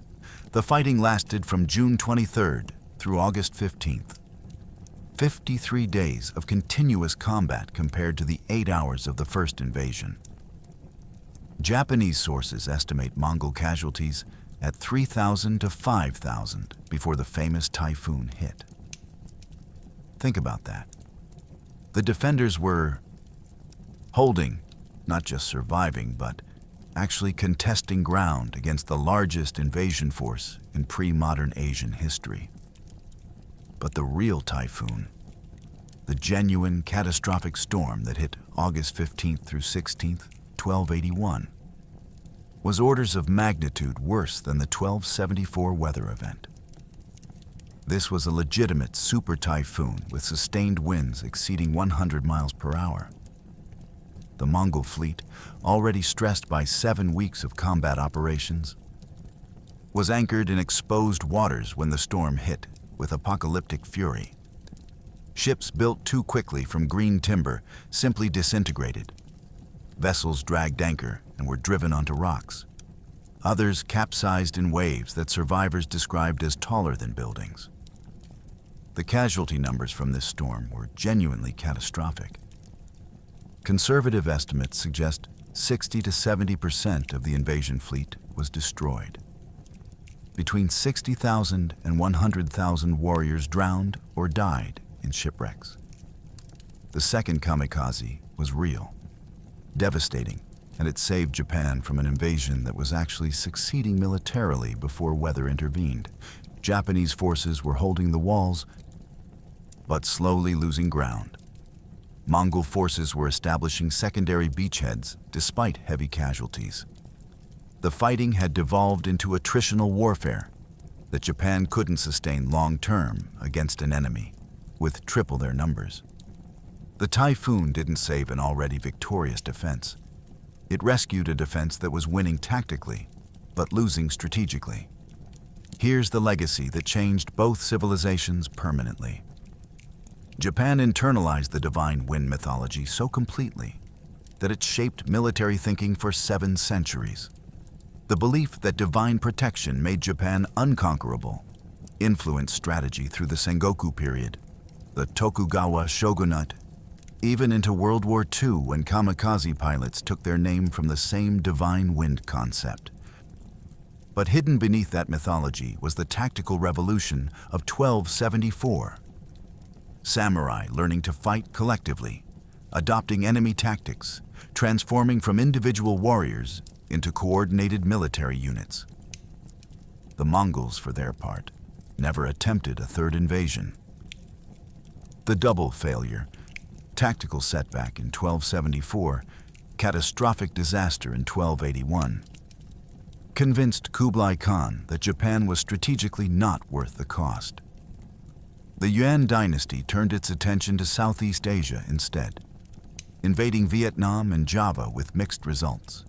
The fighting lasted from June 23rd through August 15th. 53 days of continuous combat compared to the 8 hours of the first invasion. Japanese sources estimate Mongol casualties at 3,000 to 5,000 before the famous Typhoon hit. Think about that. The defenders were holding, not just surviving, but actually contesting ground against the largest invasion force in pre-modern Asian history. But the real typhoon, the genuine catastrophic storm that hit August 15th through 16th, 1281, was orders of magnitude worse than the 1274 weather event. This was a legitimate super typhoon with sustained winds exceeding 100 miles per hour. The Mongol fleet, already stressed by 7 weeks of combat operations, was anchored in exposed waters when the storm hit with apocalyptic fury. Ships built too quickly from green timber simply disintegrated. Vessels dragged anchor and were driven onto rocks. Others capsized in waves that survivors described as taller than buildings. The casualty numbers from this storm were genuinely catastrophic. Conservative estimates suggest 60 to 70% of the invasion fleet was destroyed. Between 60,000 and 100,000 warriors drowned or died in shipwrecks. The second Kamikaze was real, devastating, and it saved Japan from an invasion that was actually succeeding militarily before weather intervened. Japanese forces were holding the walls, but slowly losing ground. Mongol forces were establishing secondary beachheads despite heavy casualties. The fighting had devolved into attritional warfare that Japan couldn't sustain long-term against an enemy with triple their numbers. The Typhoon didn't save an already victorious defense. It rescued a defense that was winning tactically, but losing strategically. Here's the legacy that changed both civilizations permanently. Japan internalized the divine wind mythology so completely that it shaped military thinking for 7 centuries. The belief that divine protection made Japan unconquerable influenced strategy through the Sengoku period, the Tokugawa shogunate, even into World War II when kamikaze pilots took their name from the same divine wind concept. But hidden beneath that mythology was the tactical revolution of 1274. Samurai learning to fight collectively, adopting enemy tactics, transforming from individual warriors into coordinated military units. The Mongols, for their part, never attempted a third invasion. The double failure, tactical setback in 1274, catastrophic disaster in 1281, convinced Kubla Khan that Japan was strategically not worth the cost. The Yuan dynasty turned its attention to Southeast Asia instead, invading Vietnam and Java with mixed results.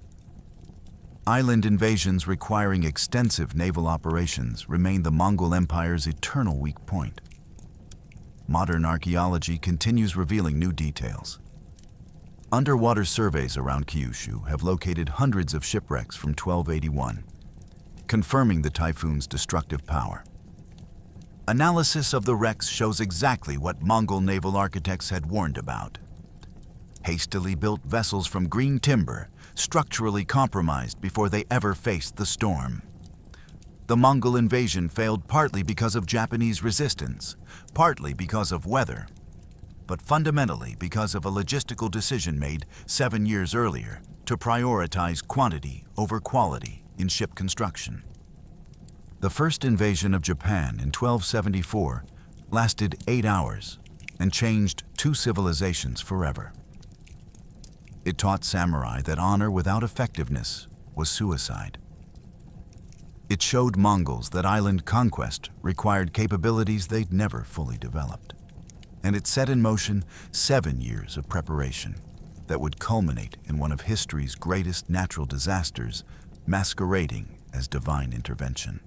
Island invasions requiring extensive naval operations remain the Mongol Empire's eternal weak point. Modern archaeology continues revealing new details. Underwater surveys around Kyushu have located hundreds of shipwrecks from 1281, confirming the Typhoon's destructive power. Analysis of the wrecks shows exactly what Mongol naval architects had warned about. Hastily built vessels from green timber, structurally compromised before they ever faced the storm. The Mongol invasion failed partly because of Japanese resistance, partly because of weather, but fundamentally because of a logistical decision made 7 years earlier to prioritize quantity over quality in ship construction. The first invasion of Japan in 1274 lasted 8 hours and changed 2 civilizations forever. It taught samurai that honor without effectiveness was suicide. It showed Mongols that island conquest required capabilities they'd never fully developed. And it set in motion 7 years of preparation that would culminate in one of history's greatest natural disasters, masquerading as divine intervention.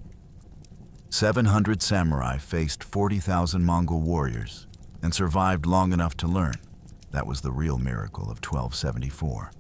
700 samurai faced 40,000 Mongol warriors and survived long enough to learn that was the real miracle of 1274.